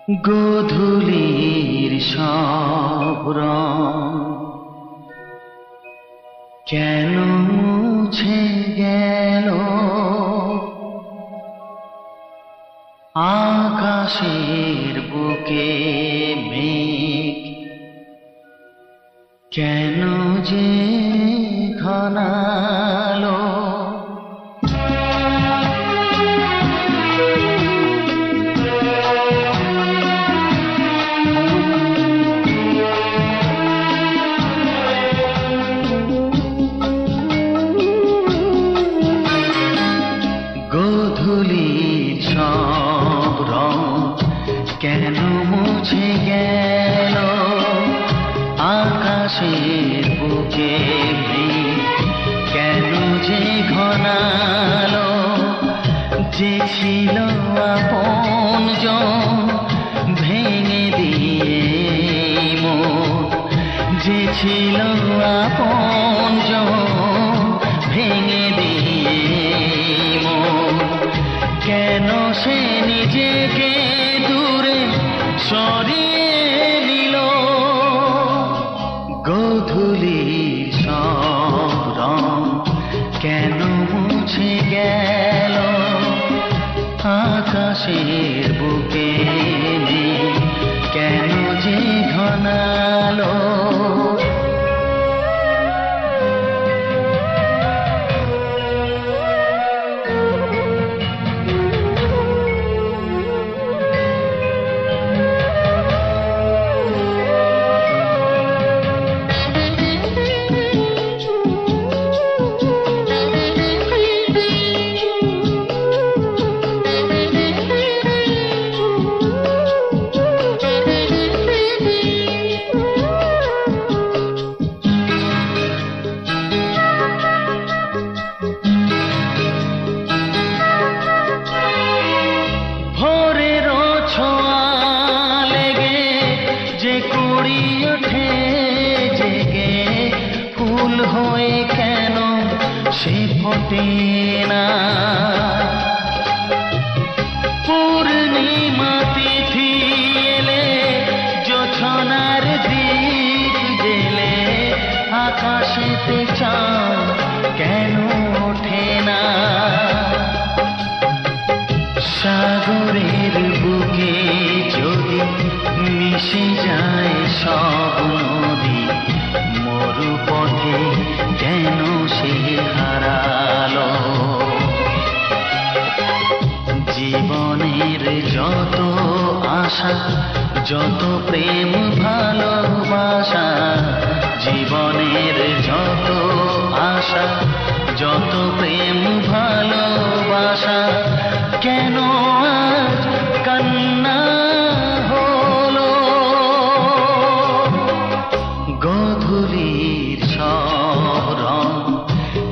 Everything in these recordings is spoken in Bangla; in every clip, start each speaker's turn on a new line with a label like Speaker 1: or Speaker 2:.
Speaker 1: গোধূলির সব রং কেন মুছে গেল, আকাশের বুকে মেঘ কেন যে ঘনালো। গোধূলির সব রং কেন মুছে গেল, আকাশের বুকে মেঘ কেন যে ঘনালো। যে ছিল আপনজন ভেঙে দিয়ে মন, যে ছিল আপনজন ভেঙে দিয়ে মন, কেন সে নিজেকে দূরে সরিয়ে নিল। গোধূলির সব রং কেন মুছে গেল, আকাশের বুকে মেঘ কেন যে ঘনালো। কুড়ি ওঠে জেগে ফুল হয়ে কেন সে ফোটে না। পূর্ণিমা তিথি এলে জোছনার দীপ জেলে আকাশেতে চাঁদ কেন ওঠে না। সাগরের বুকে যদি মিশে যায় সব নদী, মরুপথে কেন সে হারালো। জীবনের যত আশা যত প্রেম ভালোবাসা, জীবনের যত আশা যত প্রেম ভালোবাসা, কেন আজ কান্না হলো। গোধূলির সব রং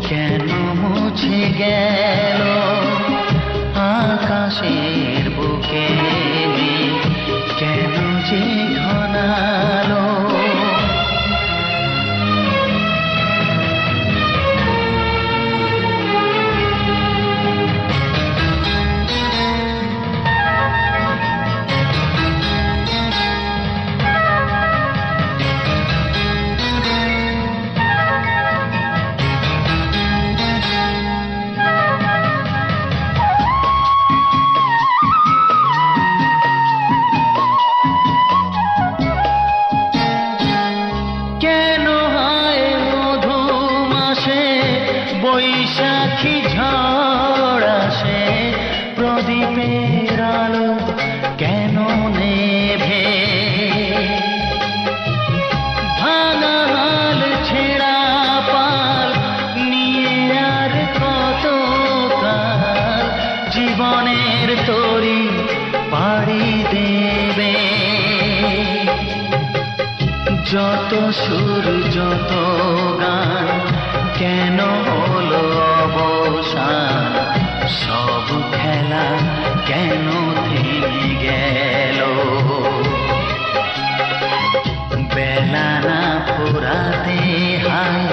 Speaker 1: কেন মুছে গেল, আকাশের বুকে মেঘ কেন যে ঘনালো। বৈশাখী ঝড় আসে, প্রদীপের আলো কেন নেভে। ভাঙা হাল ছেঁড়া পাল নিয়ে আর কত কাল জীবনের তরি পাড়ি দেবে। যত সুর যত গান কেন হলো অবসান, সব খেলা কেন থেমে গেল। বেলা না ফুরাতে হায়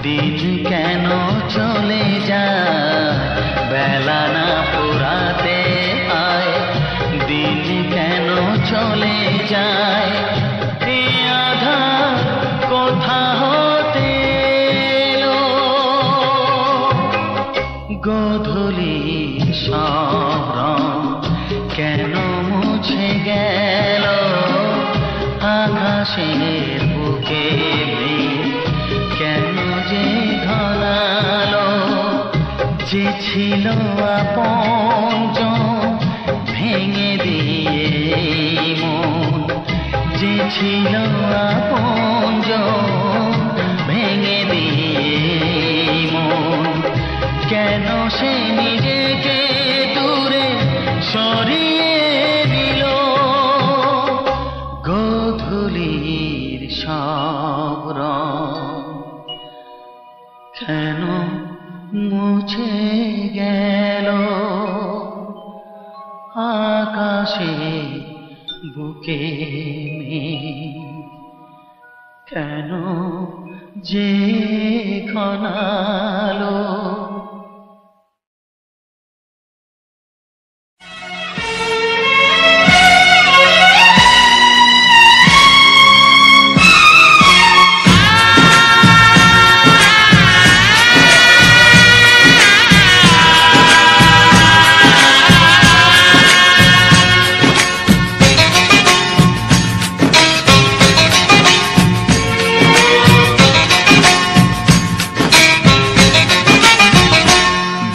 Speaker 1: দিন কেন চলে যায়, বেলা না ফুরাতে হায় দিন কেন আকাশের বুকে কেন যে ঘনালো, যে ছিল আপনজন ভেঙে দিয়ে মন, যে ছিল আপনজন ভেঙে দিয়ে মন, কেন সে নিজেকে দূরে সরিয়ে দিল। গোধূলির সব রং কেন মুছে গেল, আকাশে বুকে কেন যে ঘনালো।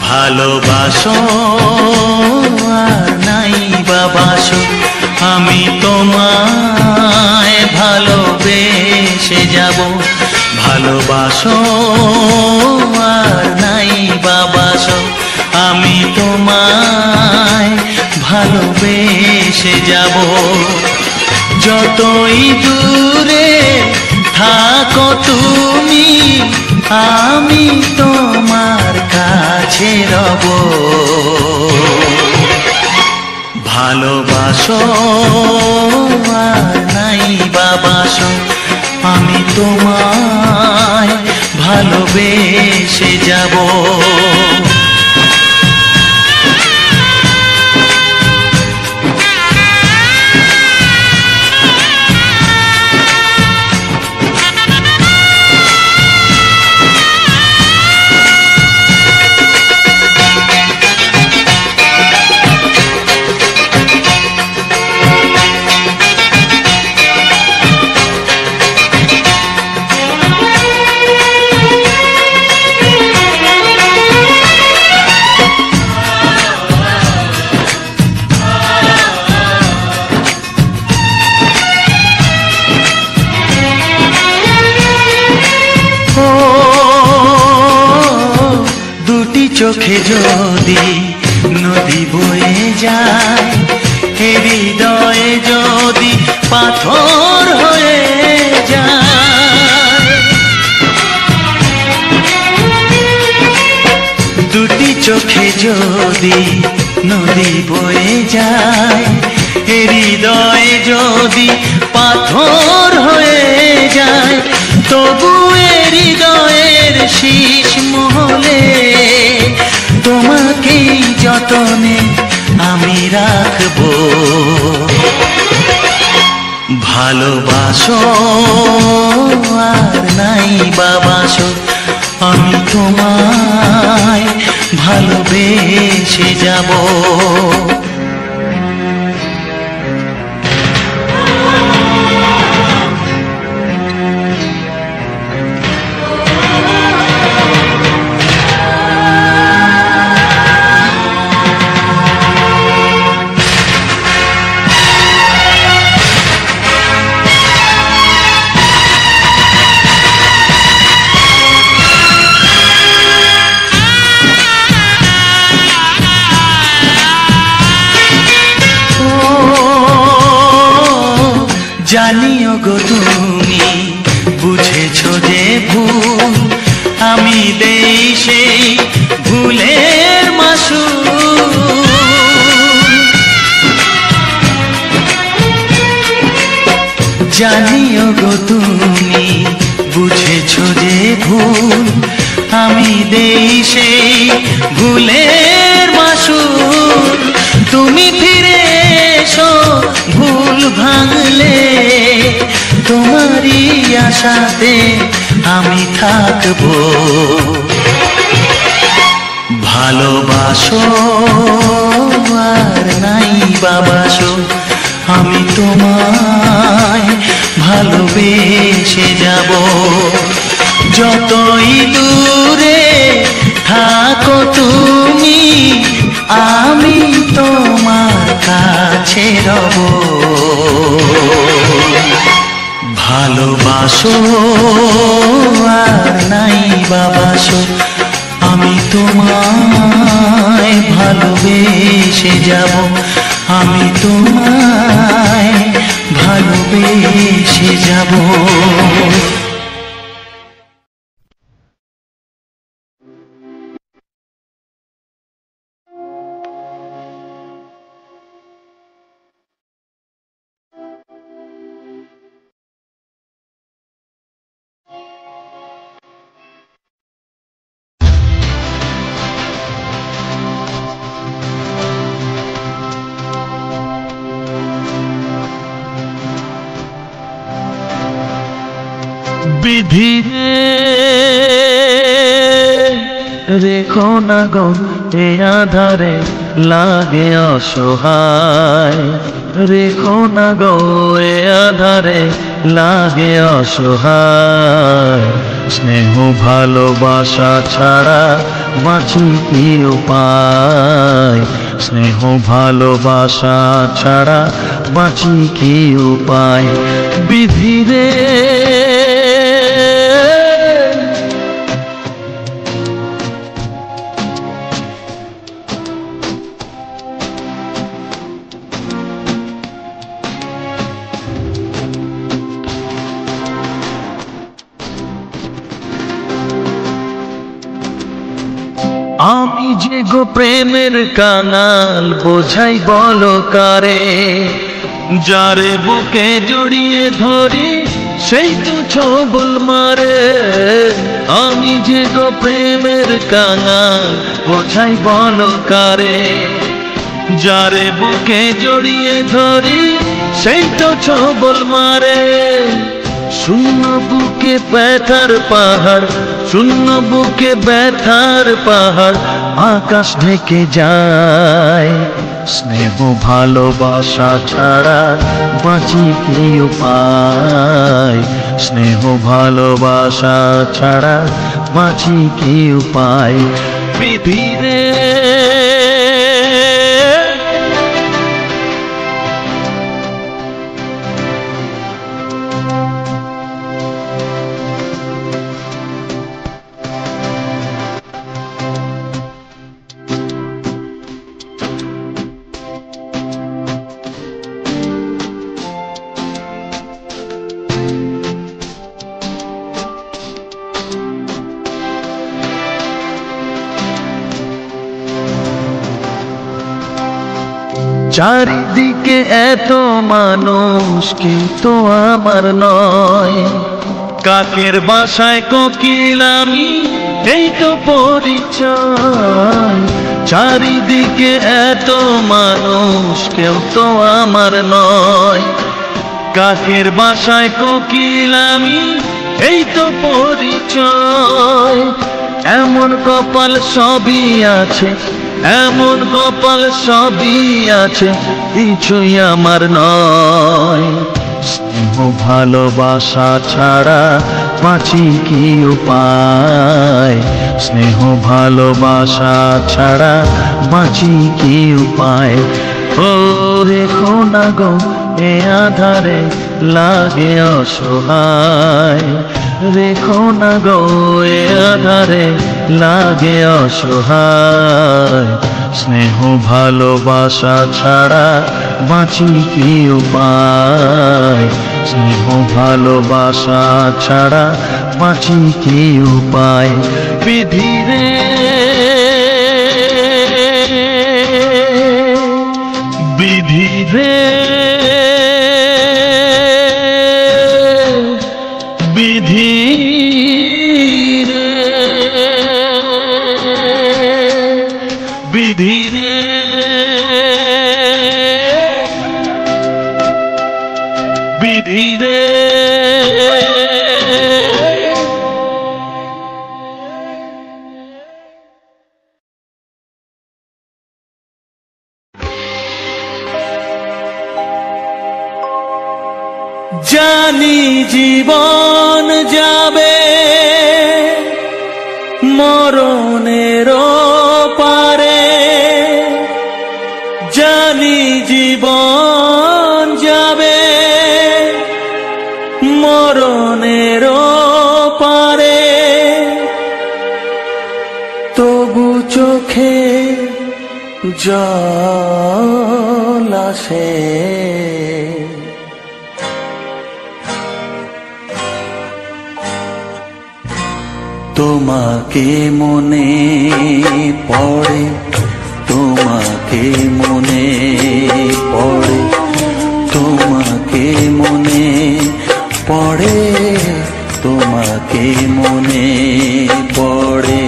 Speaker 1: ভালোবাসো আর নাই বাবাসো, আমি তোমায় ভালোবেসে যাব। ভালোবাসো আর নাই বাবাসো, আমি তোমায় ভালোবেসে যাব। যতই দূরে থাকো তুমি, আমি তোমার কাছে রব। ভালোবাসো আর নাই বাবাসো, আমি তোমায় ভালোবেসে যাব। চোখে যদি নদী বয়ে যায়, হৃদয়ে যদি পাথর হয়ে যায়। দুটি চোখে যদি নদী বয়ে যায়, হৃদয়ে যদি পাথর হয়ে যায়, তবু হৃদয়ের শীষ মহলে তোমাকেই যতনে আমি রাখবো। ভালোবাসো আর নাই বাবাসো, আমি তোমায় ভালোবেসে যাব। জানিও গো তুমি বুঝেছো যে ভুল, আমি দেই সেই ভুলের মাসুল। জানিও গো তুমি বুঝেছো যে ভুল, আমি দেই সেই ভুলের মাসুল। তুমি ফিরে এসো ভুল ভাঙলে, তোমারই আশাতে আমি থাকবো। ভালোবাসো আর নাই বাবাসো, আমি তোমায় ভালোবেসে যাব। যতই দূরে থাকো তুমি, আমি তোমার কাছে রব। ভালোবাসো আর নাই বাবাসো, আমি তোমায় ভালোবেসে যাব। আমি তোমায় ভালোবেসে যাব।
Speaker 2: বিধি রেখো না গো এ আধারে লাগে অসহায়, রেখো না গো এ আধারে লাগে অসহায়। স্নেহ ভালোবাসা ছাড়া বাঁচি কি উপায়, স্নেহ ভালোবাসা ছাড়া বাঁচি কি উপায়। বিধি রে আমি যে গো প্রেমের কাঙাল, বোঝাই বলো কারে। যারে বুকে জড়িয়ে ধরি সেই তো ছবল মারে। আমি যে গো প্রেমের কাঙাল, বোঝাই বলো কারে। যারে বুকে জড়িয়ে ধরি সেই তো ছবল মারে। শূন্য বুকে ব্যথার পাহাড়, শূন্য বুকে ব্যথার পাহাড় আকাশ ঢেকে যায়। স্নেহ ভালোবাসা ছাড়া বাঁচি কি উপায়, স্নেহ ভালোবাসা ছাড়া বাঁচি কি উপায়। বিধি রে চারিদিকে এত মানুষ কিন্তু আমার নয়। কাকের বাসায় কোকিল আমি, এই তো পরিচয়। চারিদিকে এত মানুষ কেউ তো আমার নয়। কাকের বাসায় কোকিল আমি, এই তো পরিচয়। এমন কপাল সবই আছে, এমন কপাল সবই আছে, কিছুই আমার নয়। স্নেহ ভালোবাসা ছাড়া বাঁচি কি উপায়, স্নেহ ভালোবাসা ছাড়া বাঁচি কি উপায়। ও রেখো না গো এ আধারে লাগে অসহায়, রেখো না গো এ আধারে লাগে অসহায়। স্নেহ ভালোবাসা ছাড়া বাঁচি কি উপায়, স্নেহ ভালোবাসা ছাড়া বাঁচি কি উপায়। বিধি রে বিধি রে বিধি রে বিধি রে বিধি রে।
Speaker 1: জানি জীবন যাবে মরণের পারে, জানি জীবন যাবে মরণের পারে, তবু চোখে জল আসে। তোমাকে মনে পড়ে, তোমাকে মনে পড়ে, তোমাকে মনে পড়ে, তোমাকে মনে পড়ে।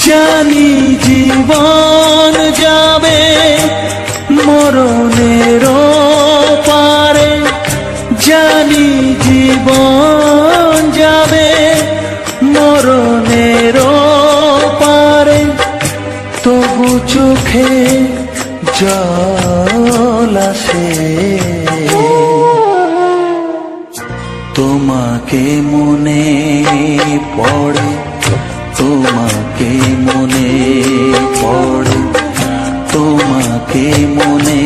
Speaker 1: জানি জীবন যাবে মরণের পারে, জানি জীবন যাবে মরণের পারে, তবু চোখে জল আসে। তোমাকে মনে পড়ে, তোমাকে মনে পড়ে, তোমাকে মনে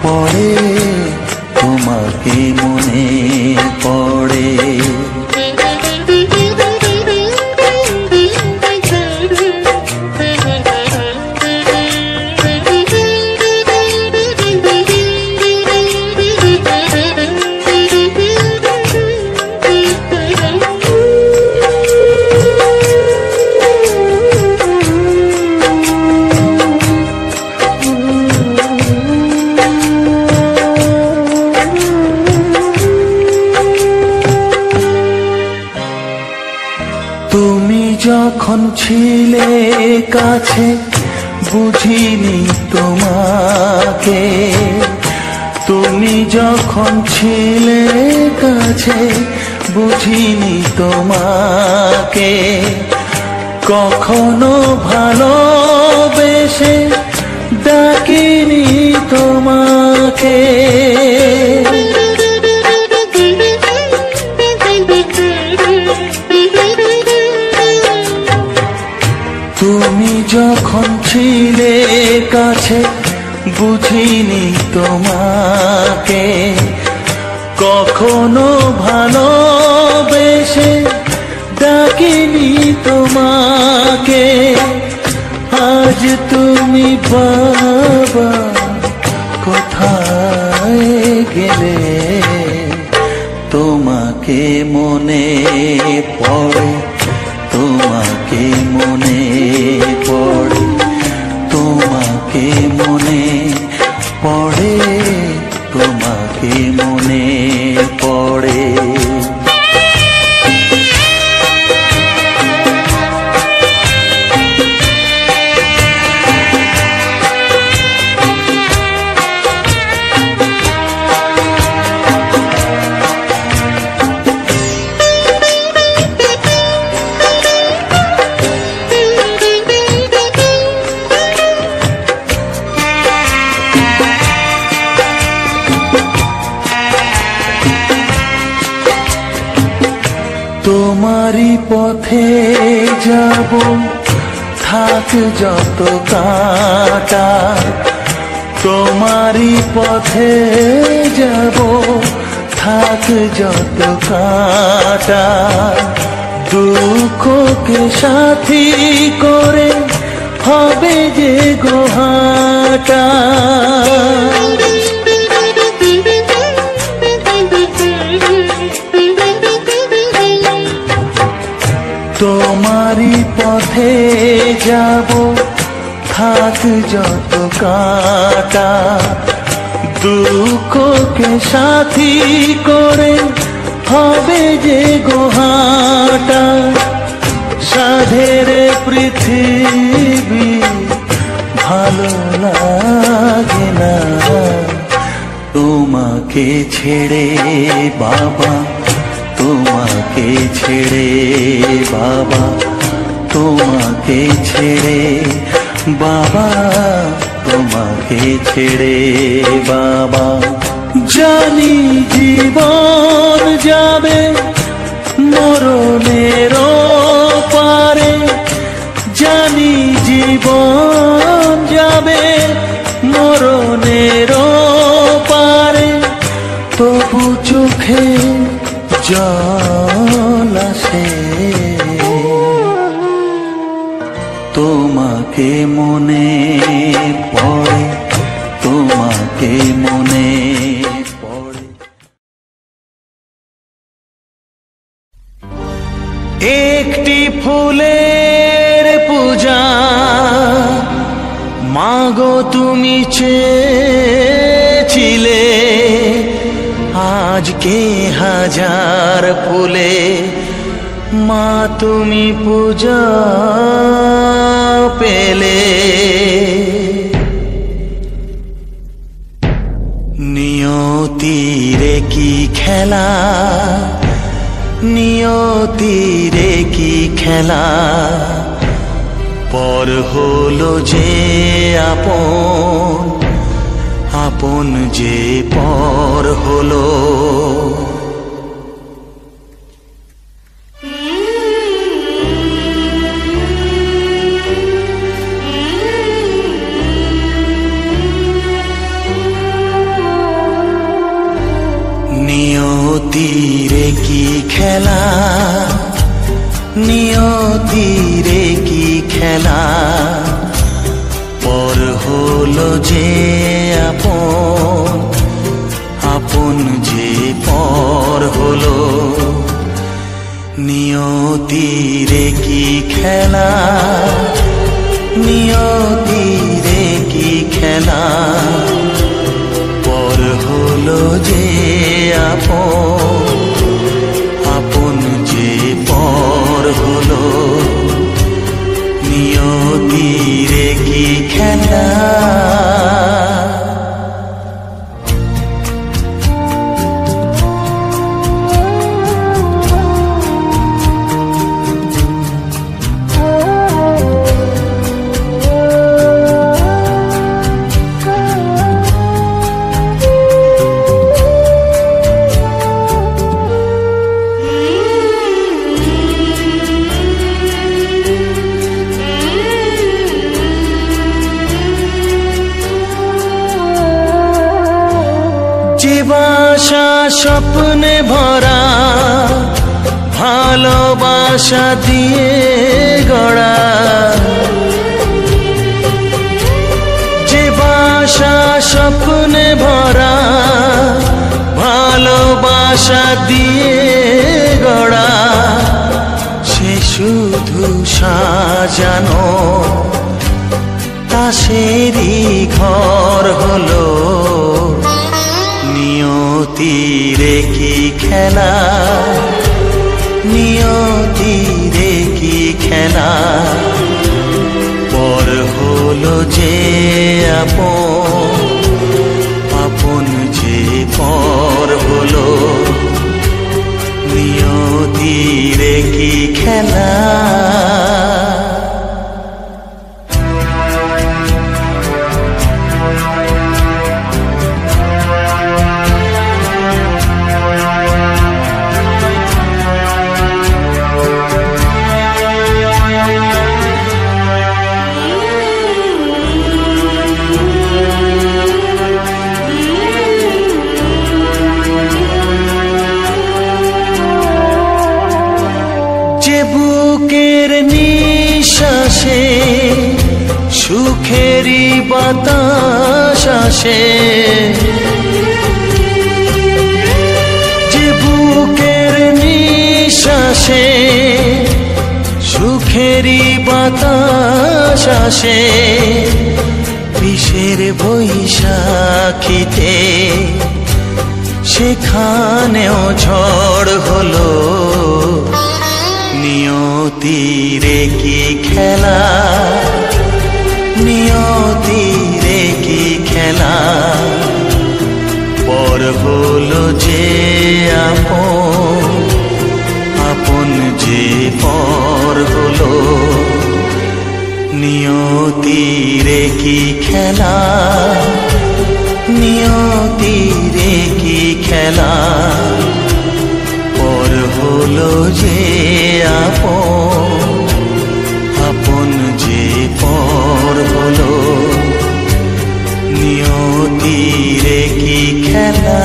Speaker 1: পড়ে, তোমাকে মনে পড়ে। তুমি যখন ছিলে কাছে বুঝিনি তোমাকে, তুমি যখন ছিলে কাছে বুঝিনি তোমাকে, কখনো ভালোবেসে ডাকিনি তোমাকে। তুমি যখন ছিলে কাছে বুঝিনি তোমাকে, কখনো ভালোবেসে ডাকিনি তোমাকে। আজ তুমি বাবা কোথায় গেলে, তোমাকে মনে পড়ে, তোমাকে মনে পড়ে, তোমাকে মনে পড়ে, তোমাকে মনে পড়ে। তোমারই পথে যাব থাক যত কাঁটা, তোমারই পথে যাব থাক যত কাঁটা, দুঃখকে সাথী করে হবে যে গোহাটা। তোমারই পথে যাব থাক যত কাঁটা, দুঃখকে সাথী করে হবে যে গোহাটা। সাধের পৃথিবী ভালো লাগে না, তোমাকে তোমাকে ছেড়ে বাবা, তোমাকে ছেড়ে বাবা, তোমাকে ছেড়ে বাবা, তোমাকে ছেড়ে বাবা। জানি জীবন যাবে মরণের পারে, জানি জীবন যাবে মরণের পারে, তবু চোখে জল আসে তোমাকে মনে পড়ে, তোমাকে মনে পড়ে। একটি ফুলের পূজা মাগো তুমি চেয়েছিলে, আজকে হাজার ফুলে মা তুমি পূজা পেলে। নিয়তিরে কি খেলা, নিয়তিরে কি খেলা, পর হলো যে আপন, আপন যে পর হলো। নিয়তিরে কি খেলা, নিয়তিরে কি খেলা, পর হলো যে আপন, আপন যে পর হলো। নিয়তিরে কি খেলা, নিয়তিরে কি খেলা, পর হলো যে আপন, আপন যে পর হলো। নিয়তিরে কি খেলা। বাসা স্বপ্নে ভরা, ভালোবাসা দিয়ে গড়া, যে বাসা স্বপ্নে ভরা, ভালোবাসা দিয়ে গড়া, সে শুধু সাজানো তাসেরই ঘর হলো। নিয়তিরে কি খেলা, নিয়তিরে কি খেলা, পর হলো যে আপন, আপন যে পর হলো। নিয়তিরে কি খেলা। বুকের নিঃশ্বাসে সুখেরই বাতাস আসে, যে বুকের নিঃশ্বাসে সুখেরই বাতাস আসে, বিষের বৈশাখীতে সেখানেও ঝড় হলো। নিয়তিরে কি খেলা, নিয়তিরে কি খেলা, পর হলো যে আপন, আপন যে পর হলো। নিয়তিরে কি খেলা, নিয়তিরে কি খেলা, পর হলো যে আপন, আপন যে পর হলো। নিয়তিরে কি খেলা।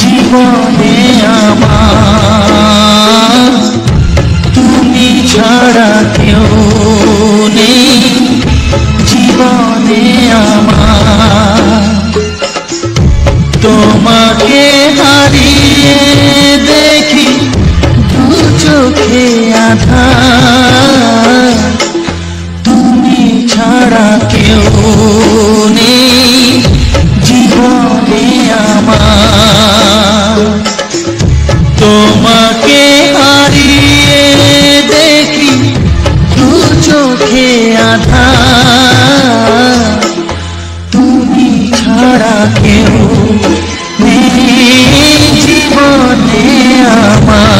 Speaker 1: জীবনে আমার তুমি ছাড়া কেউ নেই, জীবনে আমার। তোমাকে হারিয়ে দেখি দু চোখে আঁধার, তুমি ছাড়া কেউ নেই, জীবনে আমার। তোমাকে হারিয়ে দেখি দু চোখে আঁধার, তুমি ছাড়া কেউ নেই, জীবনে আমার।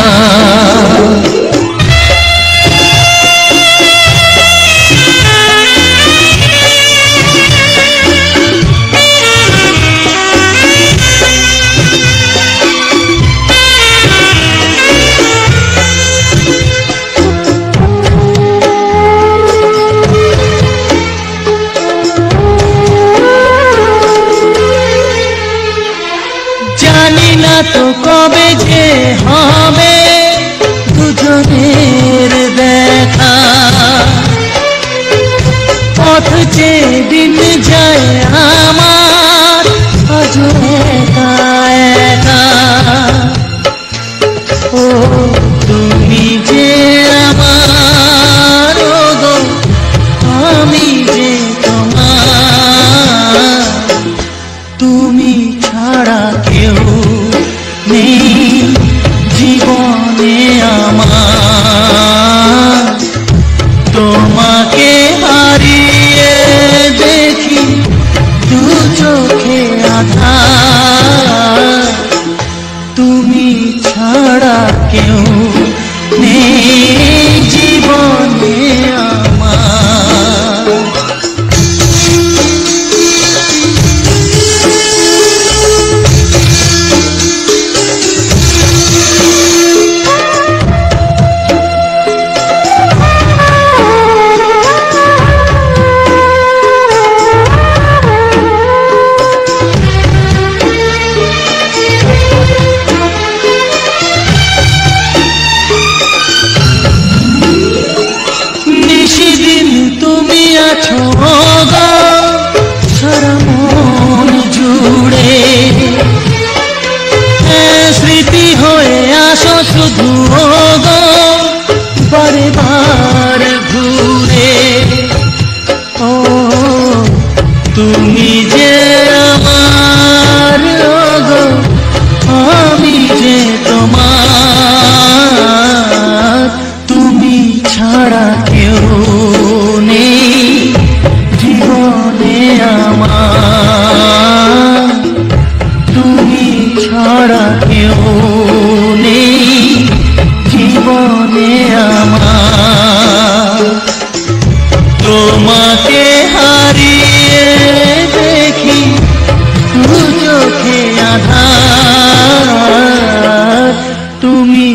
Speaker 1: জানি না তো কবে যে হবে দুজনের দেখা, পথ যে দিন যায় আমার আজও একা একা। ও তুমি যে আমার, ও গো আমি যে তোমার, তুমি ছাড়া কেউ নেই, জীবনে আমার। তোমাকে হারিয়ে দেখি দু চোখে আঁধার, তুমি ছাড়া কেউ নেই, জীবনে আমার। সারা মন জুড়ে স্মৃতি হয়ে আসো শুধু গো বারে বার ঘুরে। ও তুমি যে আমার, গো আমি যে তোমার, তুমি ছাড়া কেউ নেই, জীবনে আমার। তুমি ছাড়া কেউ নেই, জীবনে আমার। তোমাকে হারিয়ে দেখি দু চোখে আঁধার, তুমি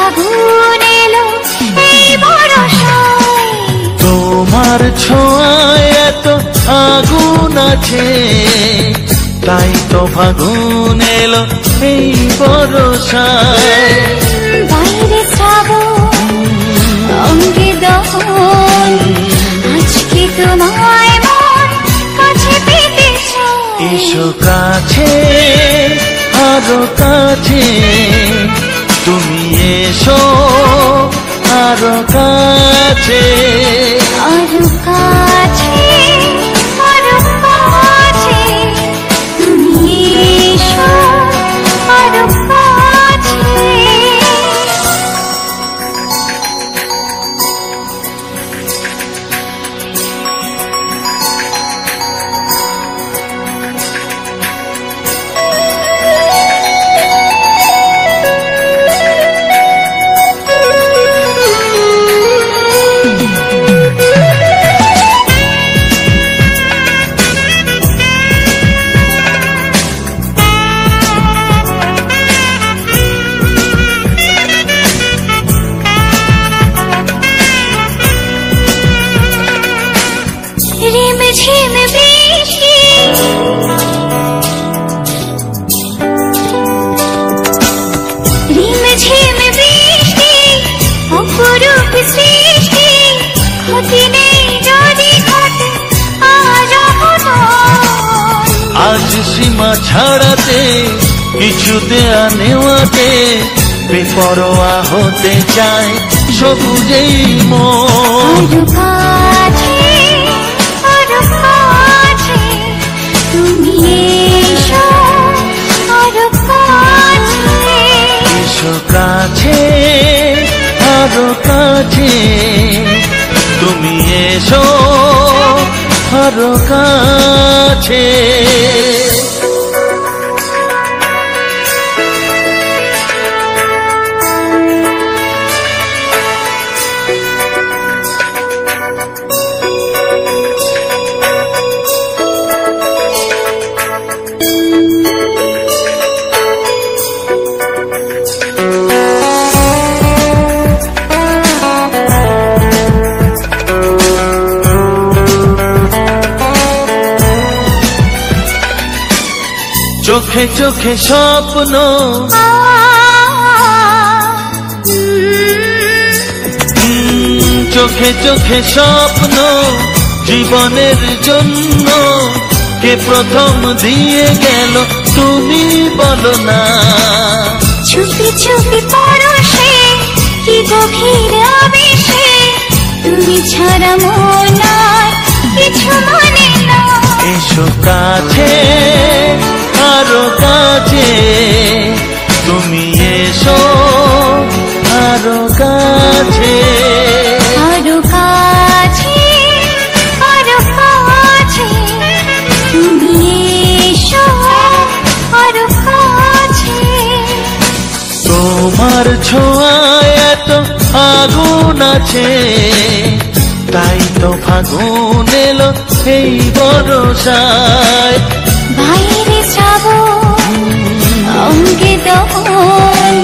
Speaker 3: ফাগুন এলো এই বরষায়,
Speaker 1: তোমার ছোঁয়ায় এত আগুন আছে, তাই তো ফাগুন এলো এই বরষায়।
Speaker 3: বাইরে শ্রাবণ অঙ্গে দহন, আজকে তোমায় মন কাছে পেতে চায়।
Speaker 1: এসো কাছে, আরো কাছে, তুমি এসো আরো কাছে।
Speaker 3: আরো কাছে, আরো কাছে, তুমি এসো আরো কাছে। ঝিম বৃষ্টি, ঝিম বৃষ্টি, অপরূপ সৃষ্টি, ক্ষতি নেই যদি ঘটে আজ অঘটন।
Speaker 1: আজ সীমা ছাড়াতে, কিছু দেয়া নেওয়াতে, বেপরোয়া হতে চায় সবুজেই মন।
Speaker 3: আরো কাছে, আরো কাছে, তুমি এসো আরো কাছে।
Speaker 1: এসো কাছে, আরো কাছে, তুমি এসো আরো কাছে। চোখে চোখে স্বপ্ন, চোখে চোখে স্বপ্ন, জীবনের জন্য কে প্রথম দিয়ে গেল তুমি বলো না।
Speaker 3: চুপি চুপি পরশে, কি গভীর আবেশে, তুমি ছাড়া মন আর কিছু মনে না।
Speaker 1: এসো কাছে, আরো কাছে, তুমি এসো আরো কাছে।
Speaker 3: আরো কাছে, আরো কাছে, তুমি এসো আরো কাছে।
Speaker 1: তোমার ছোঁয়ায় এত আগুন আছে, তাই তো ফাগুন এলো এই বরষায়।
Speaker 3: বাইরে শ্রাবণ অঙ্গে দহন,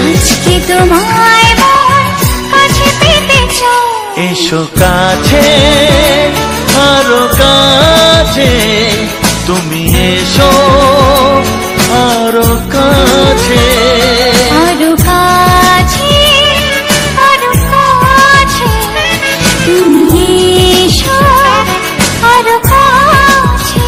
Speaker 3: আজকে তোমায় মন কাছে পেতে চায়।
Speaker 1: এসো কাছে, আরো কাছে, তুমি এসো আরো কাছে।
Speaker 3: আরো কাছে, আরো কাছে, তুমি এসো আরো কাছে।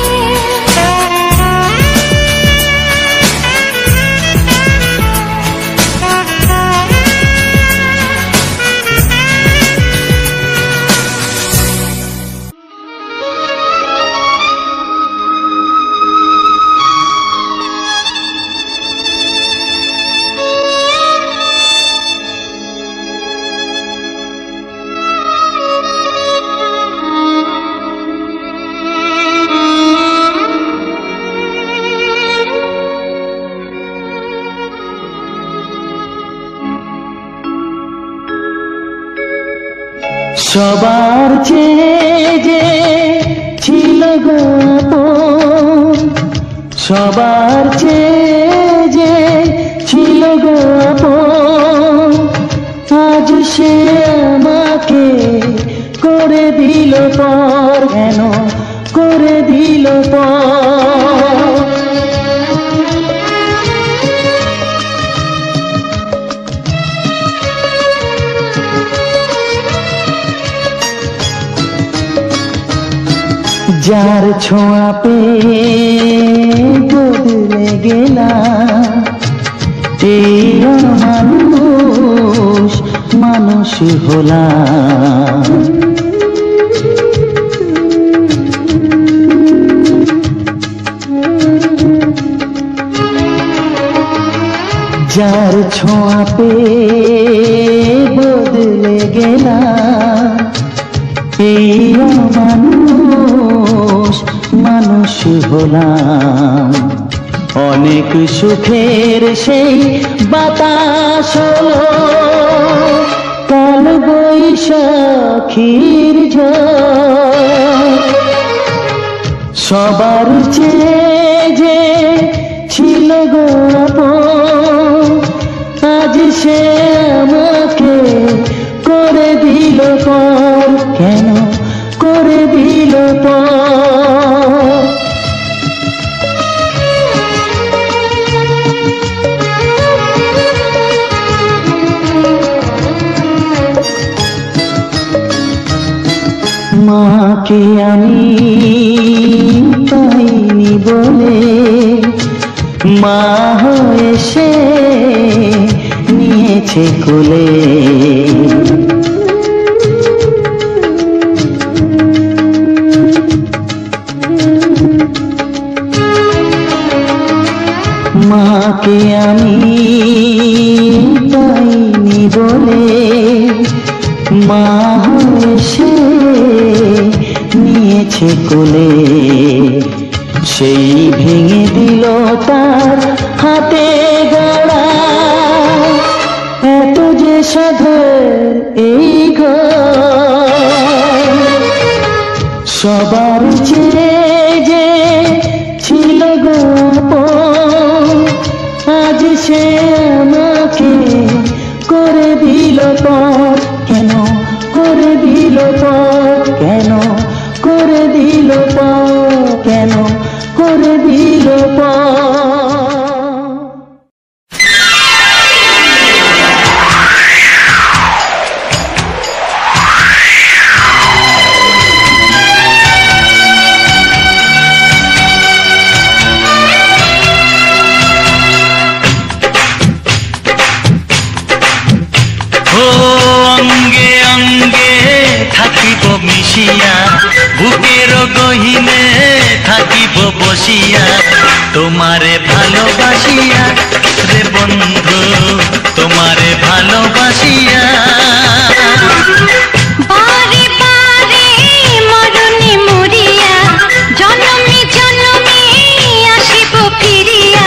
Speaker 1: সবার চেয়ে যে ছিল গো আপন, সবার চেয়ে যে ছিল গো আপন, সে আমাকে করে দিল পর, কেন করে দিল পর। যার ছোঁয়া পেয়ে বদলে গেলাম, এই মানুষ মানুষ হলাম। যার ছোঁয়া পেয়ে বদলে গেলাম, এই মানুষ মানুষ হলাম। অনেক সুখের সেই বাতাস হলো কাল বৈশাখীর ঝড়। সবার চেয়ে যে ছিল গো আপন, আজ সে আমাকে করে দিল পর, কেন করে দিল পর। মাকে আমি পাইনি বলে মা হয়ে সে নিয়েছে কোলে। মাকে আমি পাইনি বলে মা হয়ে সে নিয়েছে কোলে। সেই ভেঙে দিল তার হাতে গড়া এত যে সাধের এই ঘর। সবার চেয়ে যে ছিল গো আপন, আজ সে আমাকে করে দিল পর, কেন করে দিল পর, কেন করে দিল পর, কেন করে দিল পর। অঙ্গে অঙ্গে থাকিব মিশিয়া, বুকের গহিনে থাকিব বসিয়া, তোমারে ভালোবাসিয়া রে বন্ধু, তোমারে ভালোবাসিয়া।
Speaker 3: বারে বারে মরণে মরিয়া, জনমে জনমে আসিব ফিরিয়া,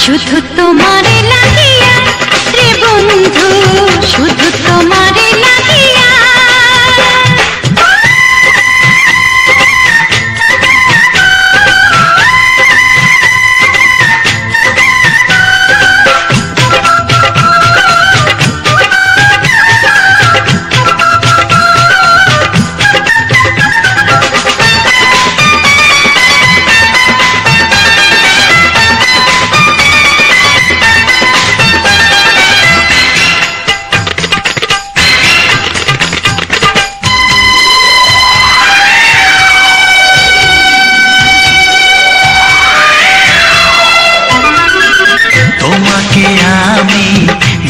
Speaker 3: শুধু তোমারে লাগিয়া রে বন্ধু, শুধু তোমারে লাগিয়া।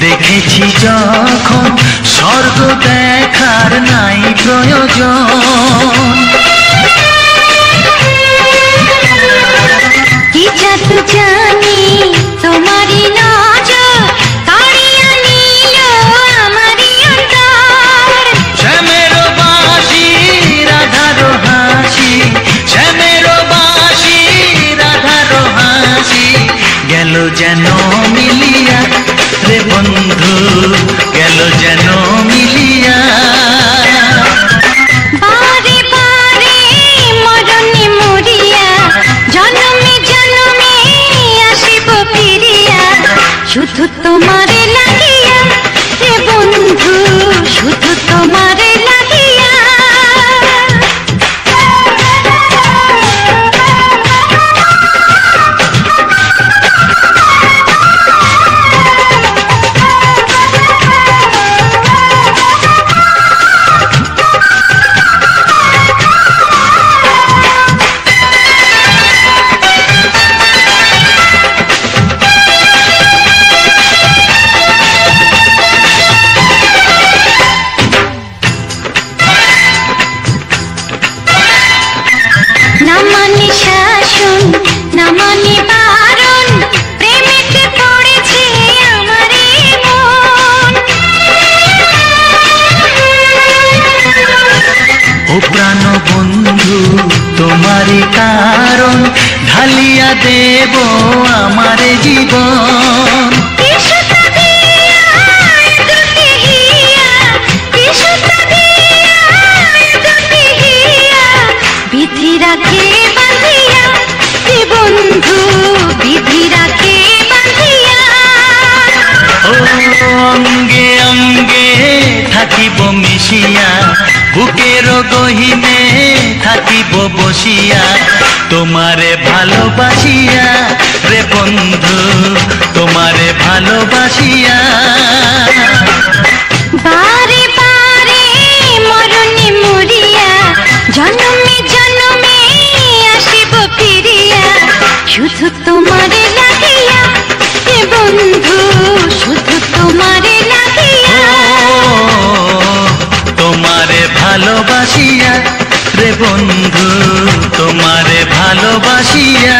Speaker 1: দেখেছি যখন স্বর্গ দেখার নাই প্রয়োজন,
Speaker 3: কি জাদু জানি তোমারই নজর কাড়িয়া নিল আমারই অন্তর।
Speaker 1: শ্যামের বাঁশি রাধার হাসি, শ্যামের বাঁশি রাধার হাসি, গেল যেন মিলিয়া রে বন্ধু, গেল যেন মিলিয়া।
Speaker 3: বারে বারে
Speaker 1: তোমারই কারণ ঢালিয়া দেব আমার জীবন।
Speaker 3: বিধি রাখে বাঁধিয়া হে বন্ধু, বিধি রাখে বাঁধিয়া।
Speaker 1: ও অঙ্গে অঙ্গে থাকিব মিশিয়া, বুকের গহিনে থাকিব বসিয়া, তোমারে ভালোবাসিয়া রে বন্ধু, তোমারে ভালোবাসিয়া।
Speaker 3: বারে বারে মরণে মরিয়া, জন্মে জন্মে আসিব ফিরিয়া, শুধু তোমারে লাগিয়া হে বন্ধু, শুধু তোমারে লাগিয়া।
Speaker 1: তোমারে ভালোবাসিয়া রে বন্ধু, তোমারে ভালোবাসিয়া।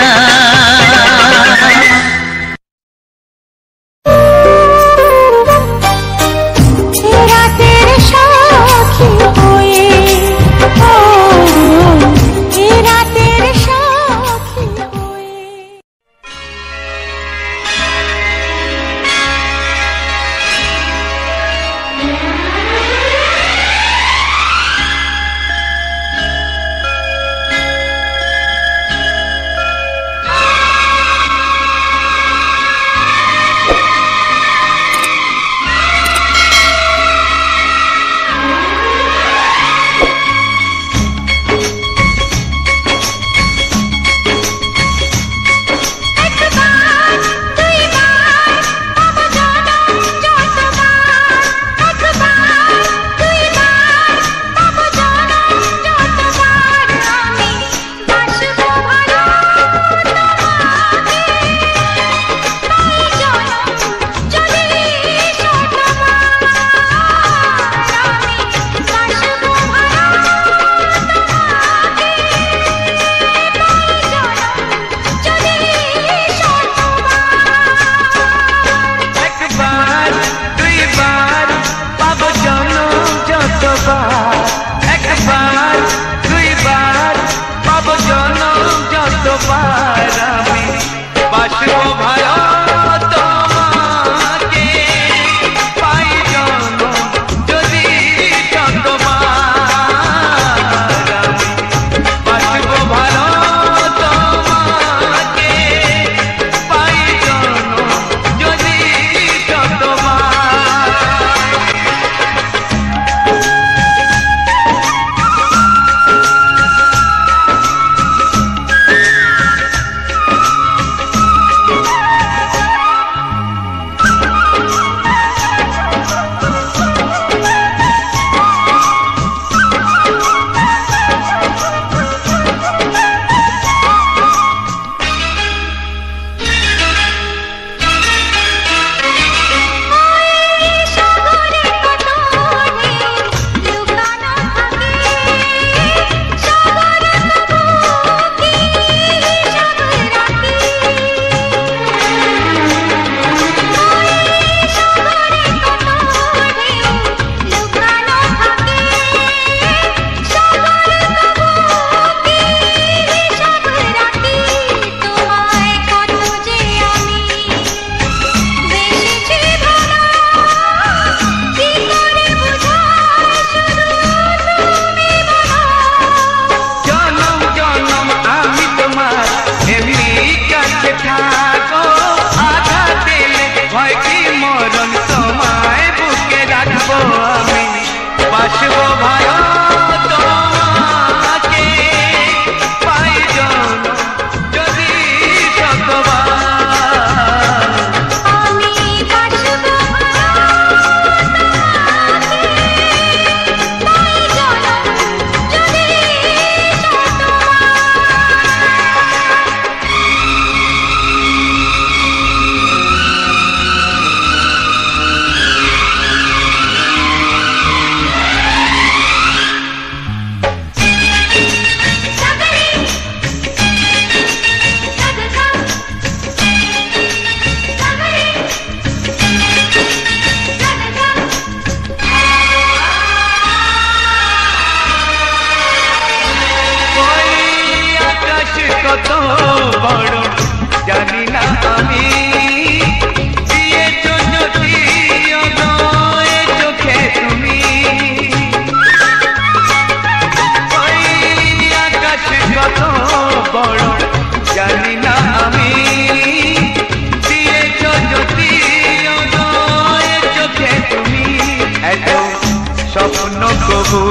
Speaker 4: স্বপ্ন কবু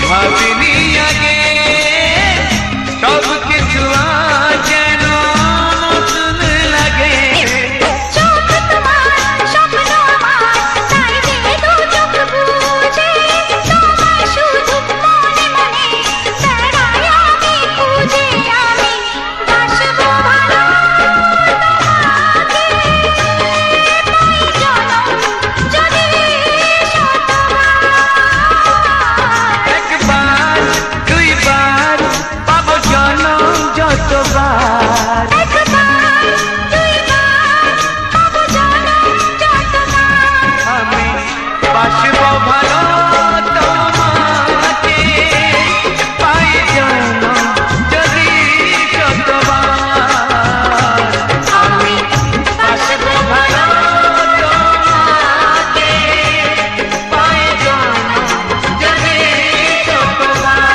Speaker 4: ভাবিনি আগে সব কিছু যেন নতুন লাগে
Speaker 3: চোখ তোমার স্বপ্ন আমার তাই যে দু চোখ বুঝে তোমায় শুধু মনে মনে বেড়াই আমি খুঁজে আমি বাসবো ভালো তোমাকে পাই জনম যদি
Speaker 4: একবার দুইবার পাবো জনম যতবার আমি বাসবো ভালো তোমাকে পাই জনম যদি যতবার আমি বাসবো ভালো তোমাকে পাই জনম যদি যতবার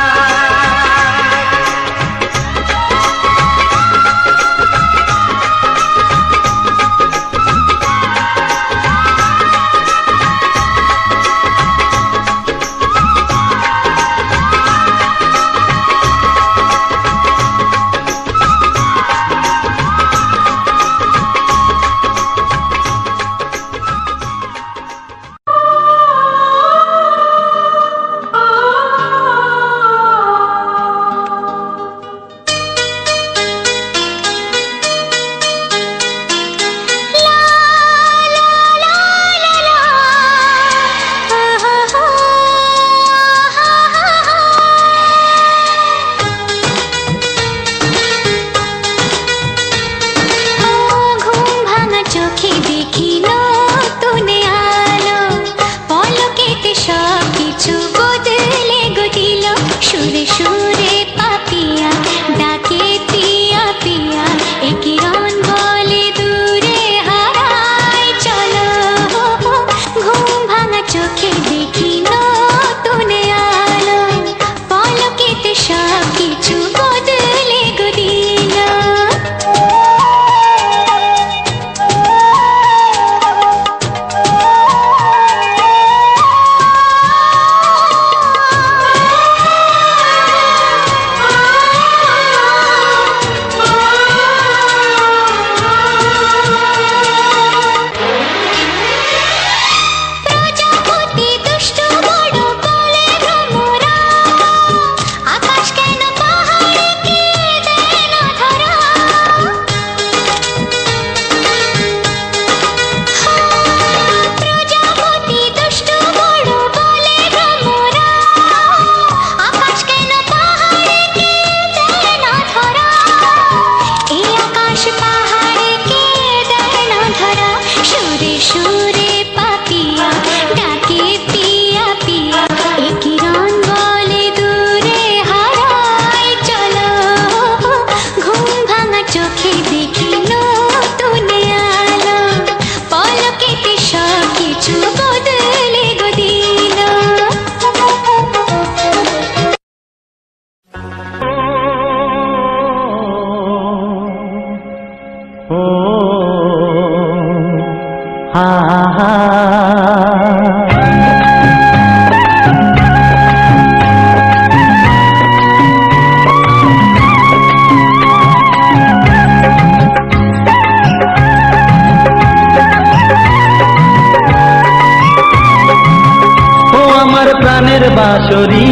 Speaker 1: বাঁশরি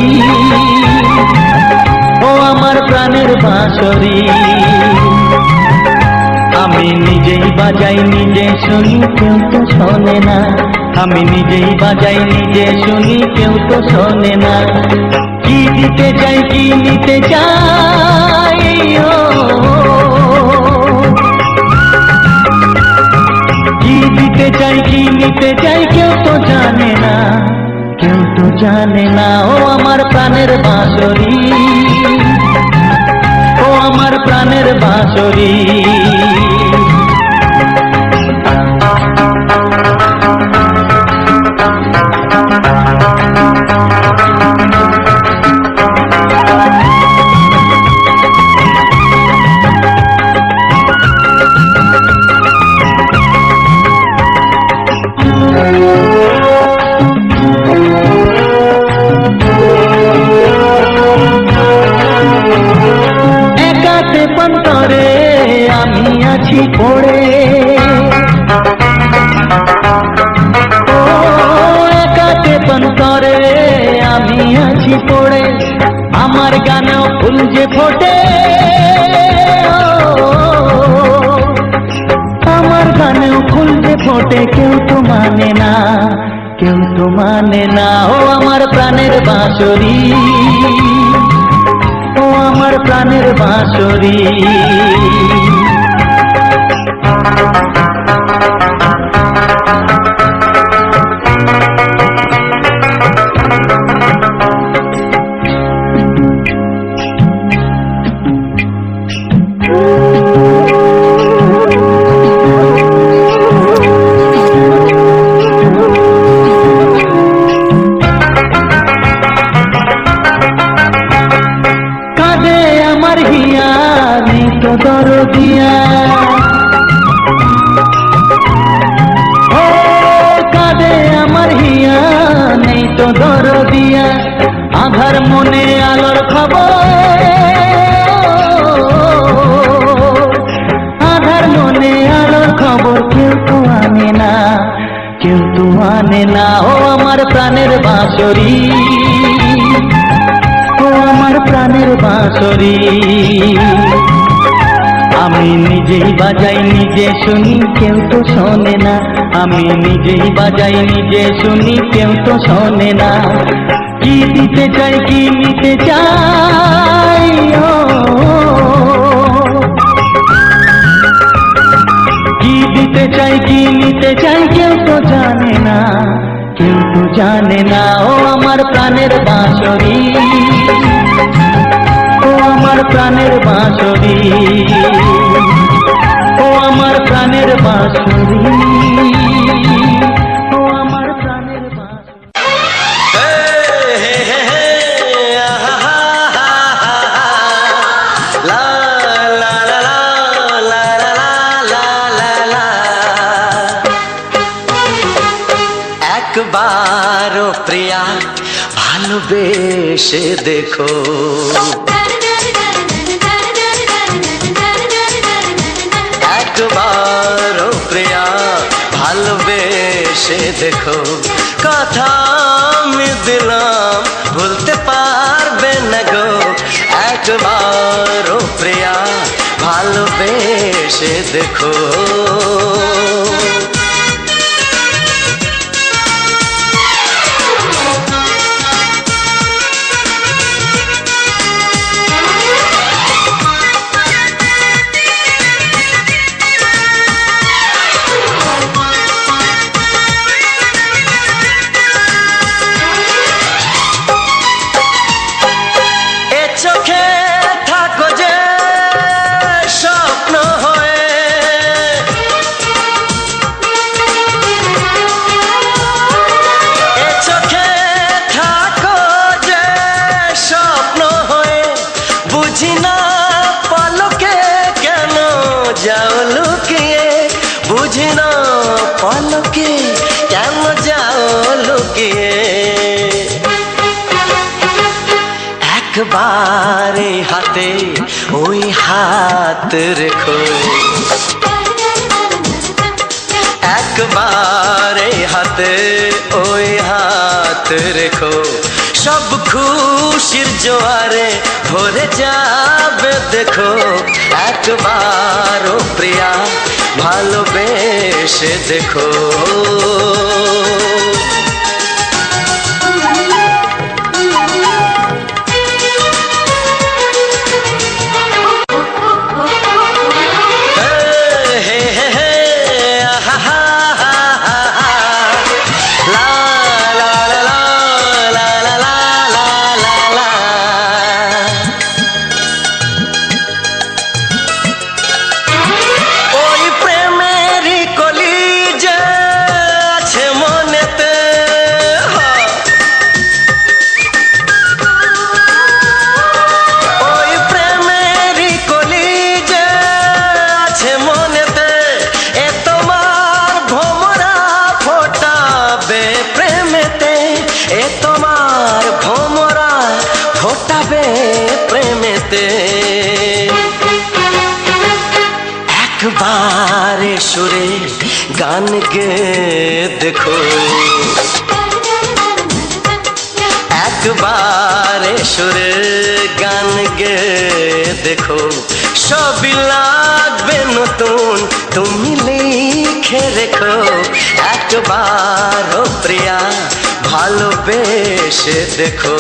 Speaker 1: ও আমার প্রাণের বাঁশরি আমি নিজেই বাজাই নিজে শুনি কেউ তো শোনে না আমি নিজেই বাজাই নিজে শুনি কেউ তো শোনে না কি দিতে চাই কি নিতে চাই কি দিতে চাই কি নিতে চাই কেউ তো জানে না কেউ তো জানে না ও আমার প্রাণের বাঁশরি ও আমার প্রাণের বাঁশরি অন্তরে আমি আছি পড়ে, আমার গানেও ফুল যে ফোটে, আমার গানেও ফুল যে ফোটে, কেউ তো মানে না, কেউ তো মানে না। ও আমার প্রাণের বাঁশরি, ও আমার প্রাণের বাঁশরি। দরদিয়া ও কাঁদে আমার হিয়া, নেই তো দরদিয়া, আধার মনে আলোর খবর, আধার মনে আলোর খবর কেউ তো আনে না, কেউ তো আনে না। ও আমার প্রাণের বাঁশরি, ও আমার প্রাণের বাঁশরি। আমি নিজেই বাজাই নিজে শুনি, কেউ তো শোনে না, আমি নিজেই বাজাই নিজে শুনি, কেউ তো শোনে না। কি দিতে চাই কি নিতে চাই, কি দিতে চাই কি নিতে চাই, কেউ তো জানে না, কেউ তো জানে না। ও আমার প্রাণের বাঁশরি, ও আমার প্রাণের বাঁশরি, ও আমার প্রাণের বাঁশরি, ও আমার প্রাণের বাঁশরি।
Speaker 5: একবারও প্রিয়া ভালোবেসে দেখো, একবারও প্রিয়া ভালোবেসে দেখো, কথা আমি দিলাম ভুলতে পারবে না গো। একবারও প্রিয়া ভালোবেসে দেখো। একবারে হাতে ওই হাত রেখো, একবারে হাতে ওই হাত রেখো, সব খুশির জোয়ারে ভরে যাবে দেখো। একবারও প্রিয়া ভালোবেসে দেখো। একবারে সুরে গান গে দেখো, একবারে সুরের গান গে দেখো, সবই লাগবে নতুন, তুমি লিখে রেখো। একবার ও প্রিয়া ভালোবেসে দেখো।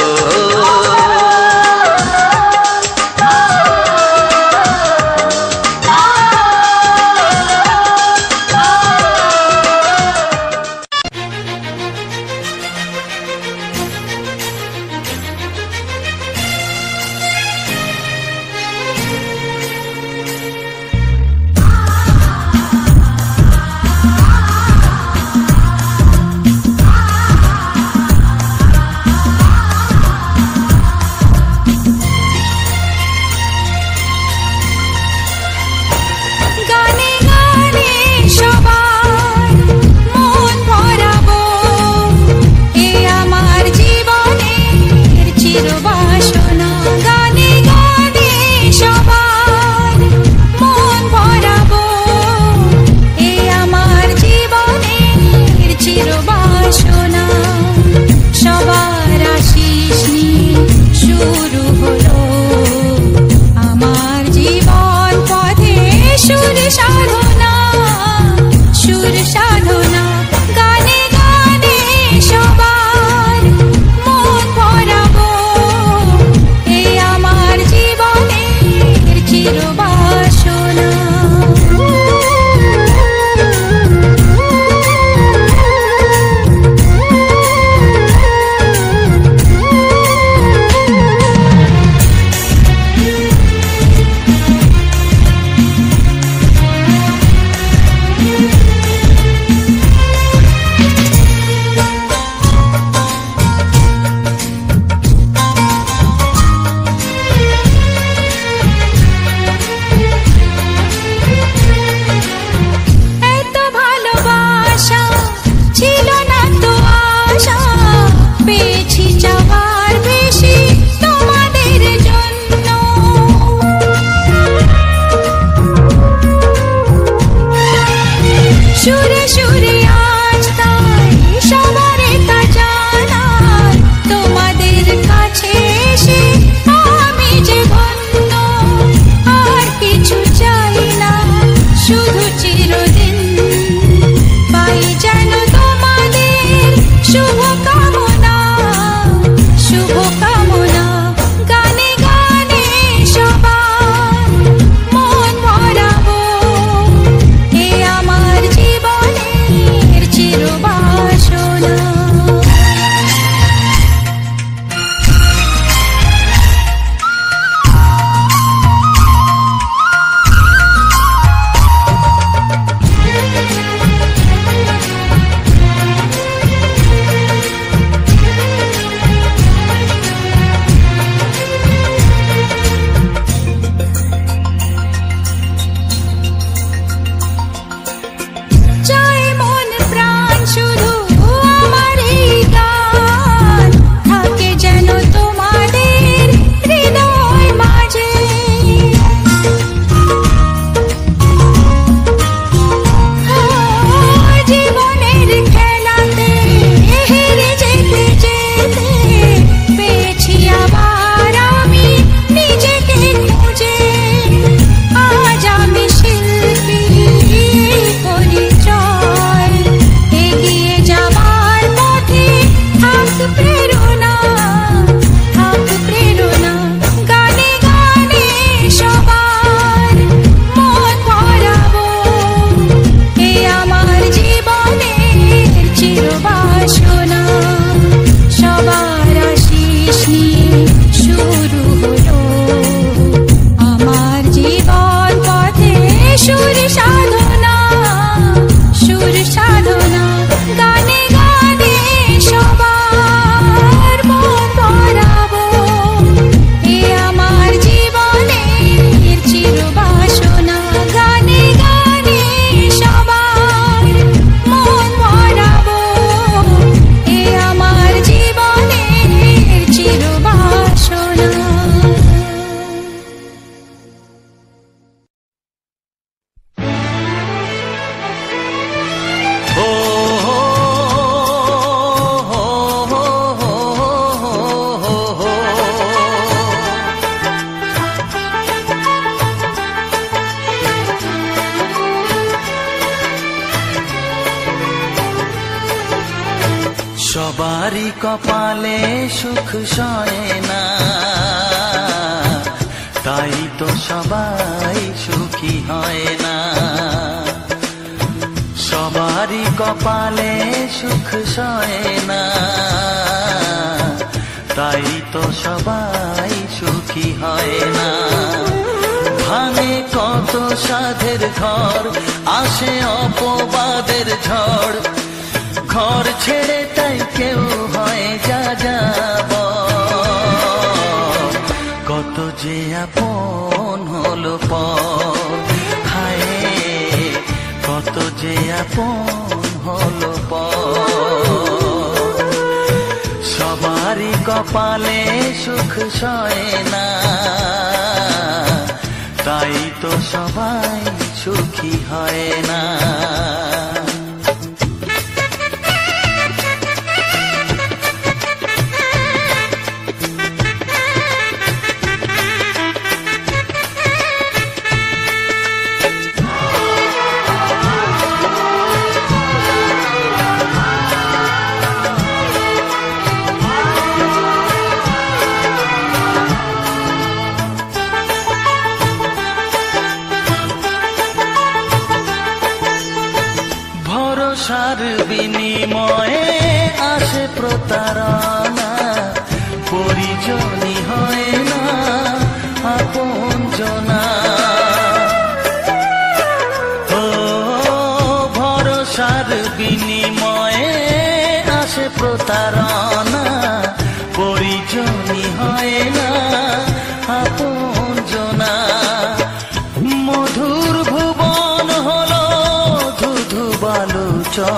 Speaker 5: সবারই কপালে সুখ সয় না, তাই তো সবাই সুখী হয় না। সবারই কপালে সুখ সয় না, তাই তো সবাই সুখী হয় না। ভাঙে কত সাধের ঘর, আসে অপবাদের ঝড়, ঘর ছেড়ে তাই কেউ হয় যা যাব। কত যে আপন হলো পর, হায় কত যে আপন হলো পর। সবারই কপালে সুখ সয় না, তাই তো সবাই সুখী হয় না। ভরসার বিনিময়ে আসে প্রতারণা, পরিজনই হয় না আপনজনা। ও ভরসার বিনিময়ে আসে প্রতারণা, পরিজনই হয় না আপনজনা। মধুর ভুবন হলো ধুধু বালুচর,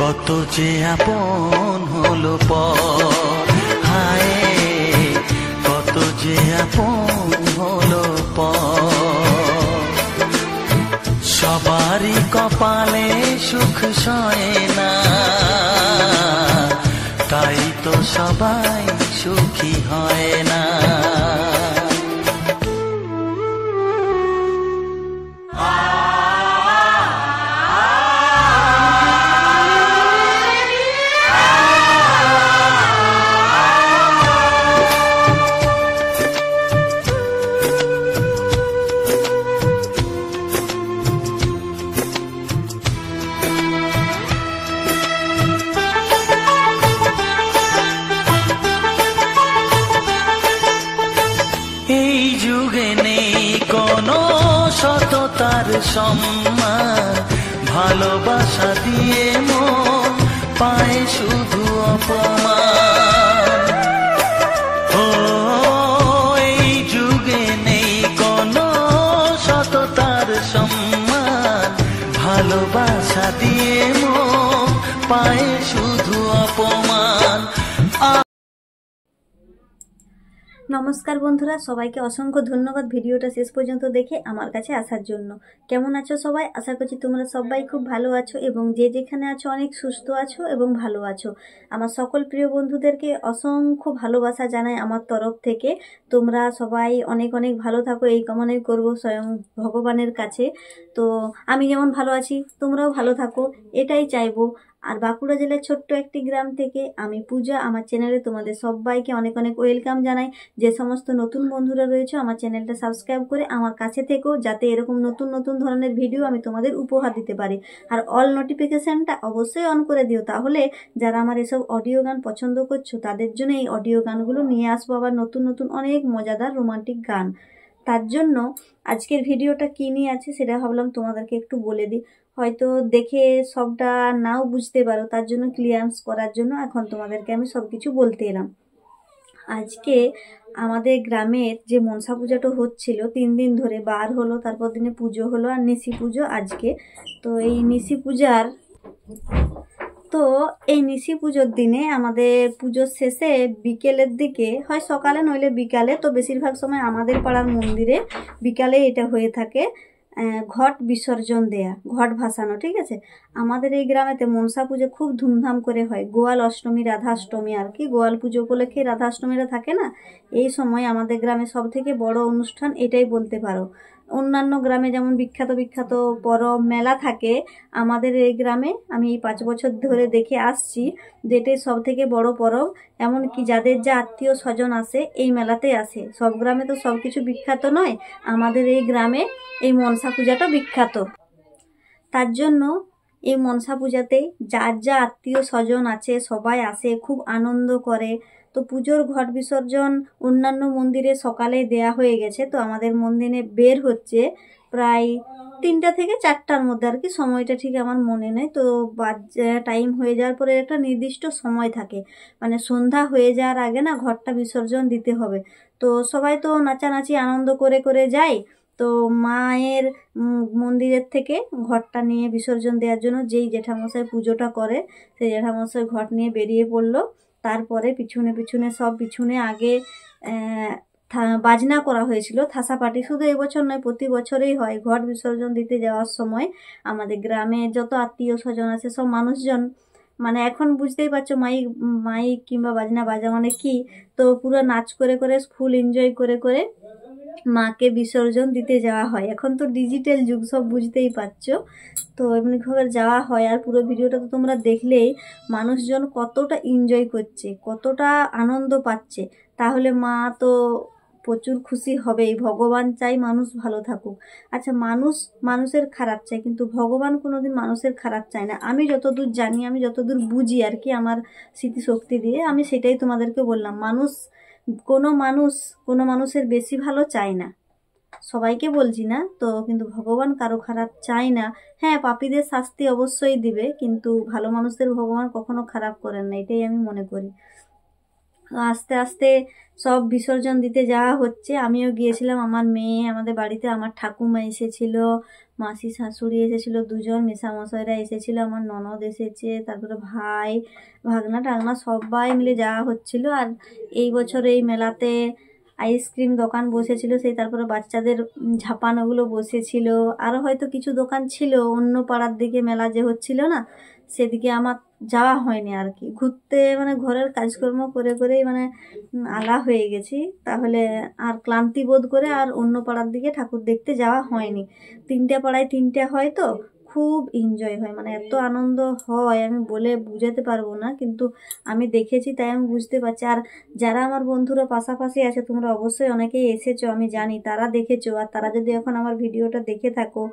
Speaker 5: কত যে আপন হলো পর, হায় কত যে আপন হলো পর। সবারই কপালে সুখ সয় না, তাই তো সবাই সুখী হয় না। এই যুগে নেই কোনো সততার সম্মান, ভালোবাসা দিয়ে মন পায় শুধু অপমান। ও এই যুগে নেই কোনো সততার সম্মান, ভালোবাসা দিয়ে মন পায় শুধু অপমান।
Speaker 6: নমস্কার বন্ধুরা, সবাইকে অসংখ্য ধন্যবাদ ভিডিওটা শেষ পর্যন্ত দেখে আমার কাছে আসার জন্য। কেমন আছো সবাই? আশা করছি তোমরা সবাই খুব ভালো আছো এবং যে যেখানে আছো অনেক সুস্থ আছো এবং ভালো আছো। আমার সকল প্রিয় বন্ধুদেরকে অসংখ্য ভালোবাসা জানাই আমার তরফ থেকে। তোমরা সবাই অনেক অনেক ভালো থাকো এই কামনাই করব স্বয়ং ভগবানের কাছে। তো আমি যেমন ভালো আছি তোমরাও ভালো থাকো এটাই চাইবো। আর বাঁকুড়া জেলার ছোট্ট একটি গ্রাম থেকে আমি পূজা, আমার চ্যানেলে তোমাদের সবাইকে অনেক অনেক ওয়েলকাম জানাই। যে সমস্ত নতুন বন্ধুরা রয়েছে আমার চ্যানেলটা সাবস্ক্রাইব করে আমার কাছে থেকেও, যাতে এরকম নতুন নতুন ধরনের ভিডিও আমি তোমাদের উপহার দিতে পারি। আর অল নোটিফিকেশানটা অবশ্যই অন করে দিও, তাহলে যারা আমার এসব অডিও গান পছন্দ করছো তাদের জন্য এই অডিও গানগুলো নিয়ে আসবো, আবার নতুন নতুন অনেক মজাদার রোমান্টিক গান। তার জন্য আজকের ভিডিওটা কী নিয়ে আছে সেটা ভাবলাম তোমাদেরকে একটু বলে দিই। হয়তো দেখে সবটা নাও বুঝতে পারো, তার জন্য ক্লিয়ারেন্স করার জন্য এখন তোমাদেরকে আমি সব কিছু বলতে এলাম। আজকে আমাদের গ্রামের যে মনসা পূজাটা হচ্ছিল 3 দিন ধরে, বার হলো, তারপর দিনে পুজো হলো আর নিশি পুজো আজকে। তো এই নিশি পুজোর দিনে আমাদের পুজোর শেষে বিকেলের দিকে, হয় সকালে নইলে বিকালে, তো বেশিরভাগ সময় আমাদের পাড়ার মন্দিরে বিকালে এটা হয়ে থাকে, ঘট বিসর্জন দেয়া, ঘট ভাসানো। ঠিক আছে, আমাদের এই গ্রামেতে মনসা পুজো খুব ধুমধাম করে হয়। গোয়াল অষ্টমী, রাধাষ্টমী আর কি, গোয়াল পুজো উপলক্ষে রাধাষ্টমীরা থাকে না, এই সময় আমাদের গ্রামে সব থেকে বড় অনুষ্ঠান এটাই বলতে পারো। অন্যান্য গ্রামে যেমন বিখ্যাত বিখ্যাত পরব মেলা থাকে, আমাদের এই গ্রামে আমি এই 5 বছর ধরে দেখে আসছি যেটাই সব থেকে বড় পরব। এমনকি যাদের যা আত্মীয় স্বজন আসে এই মেলাতে আসে। সব গ্রামে তো সব কিছু বিখ্যাত নয়, আমাদের এই গ্রামে এই মনসা পূজাটা বিখ্যাত। তার জন্য এই মনসা পূজাতে যার যা আত্মীয় স্বজন আছে সবাই আসে, খুব আনন্দ করে। তো পুজোর ঘট বিসর্জন অন্যান্য মন্দিরে সকালে দেয়া হয়ে গেছে, তো আমাদের মন্দিরে বের হচ্ছে প্রায় 3টা থেকে 4টার মধ্যে আর কি, সময়টা ঠিক আমার মনে নেই। তো টাইম হয়ে যাওয়ার পরে একটা নির্দিষ্ট সময় থাকে, মানে সন্ধ্যা হয়ে যাওয়ার আগে না ঘরটা বিসর্জন দিতে হবে। তো সবাই তো নাচানাচি আনন্দ করে করে যায়। তো মায়ের মন্দিরের থেকে ঘরটা নিয়ে বিসর্জন দেওয়ার জন্য যেই জেঠামশাই পুজোটা করে সেই জেঠামশাই ঘট নিয়ে বেরিয়ে পড়লো। তারপরে পিছনে পিছনে সব পিছনে আগে বাজনা করা হয়েছিল, থাসা পার্টি। শুধু এবছর নয়, প্রতি বছরেই হয়। ঘট বিসর্জন দিতে যাওয়ার সময় আমাদের গ্রামে যত আত্মীয় স্বজন আছে সব মানুষজন, মানে এখন বুঝতেই পারছো মাইক মাইক কিংবা বাজনা বাজা মানে কি, তো পুরো নাচ করে করে ফুল এনজয় করে করে মাকে বিসর্জন দিতে যাওয়া হয়। এখন তো ডিজিটাল যুগ, সব বুঝতেই পারছো। তো এমনিভাবে যাওয়া হয়। আর পুরো ভিডিওটা তো তোমরা দেখলেই মানুষজন কতটা এনজয় করছে, কতটা আনন্দ পাচ্ছে। তাহলে মা তো প্রচুর খুশি হবেই। ভগবান চাই মানুষ ভালো থাকুক। আচ্ছা, মানুষ মানুষের খারাপ চায়, কিন্তু ভগবান কোনোদিন মানুষের খারাপ চায় না। আমি যতদূর জানি, আমি যতদূর বুঝি আর কি, আমার স্মৃতিশক্তি দিয়ে আমি সেটাই তোমাদেরকে বললাম। কোনো মানুষের বেশি ভালো চায় না, সবাইকে বলছি না তো, কিন্তু ভগবান কারো খারাপ চায় না। হ্যাঁ, পাপীদের শাস্তি অবশ্যই দিবে, কিন্তু ভালো মানুষদের ভগবান কখনো খারাপ করেন না, এটাই আমি মনে করি। আস্তে আস্তে সব বিসর্জন দিতে যাওয়া হচ্ছে। আমিও গিয়েছিলাম, আমার মেয়ে, আমাদের বাড়িতে আমার ঠাকুমা এসেছিল, মাসি শাশুড়ি এসেছিল, 2জন মেসামশাইরা এসেছিল, আমার ননদ এসেছে, তারপরে ভাই ভাগনা টাগনা সবাই মিলে যাওয়া হচ্ছিল। আর এই বছর এই মেলাতে আইসক্রিম দোকান বসেছিল, সেই তারপরে বাচ্চাদের ঝাপানোগুলো বসেছিল। আরও হয়তো কিছু দোকান ছিল অন্য পাড়ার দিকে, মেলা যে হচ্ছিল না সেদিকে আমার যাওয়া হয়নি আর কি। ঘুরতে মানে ঘরের কাজকর্ম করে করেই মানে আলা হয়ে গেছি, তাহলে আর ক্লান্তি বোধ করে আর অন্য পাড়ার দিকে ঠাকুর দেখতে যাওয়া হয়নি। 3টে পাড়ায় 3টে হয়, তো খুব এনজয় হয়, মানে এত আনন্দ হয় আমি বলে বুঝাতে পারবো না, কিন্তু আমি দেখেছি তাই আমি বুঝতে পারছি। আর যারা আমার বন্ধুরা পাশাপাশি আছে, তোমরা অবশ্যই অনেকেই এসেছো আমি জানি, তারা দেখেছো। আর তারা যদি এখন আমার ভিডিওটা দেখে থাকো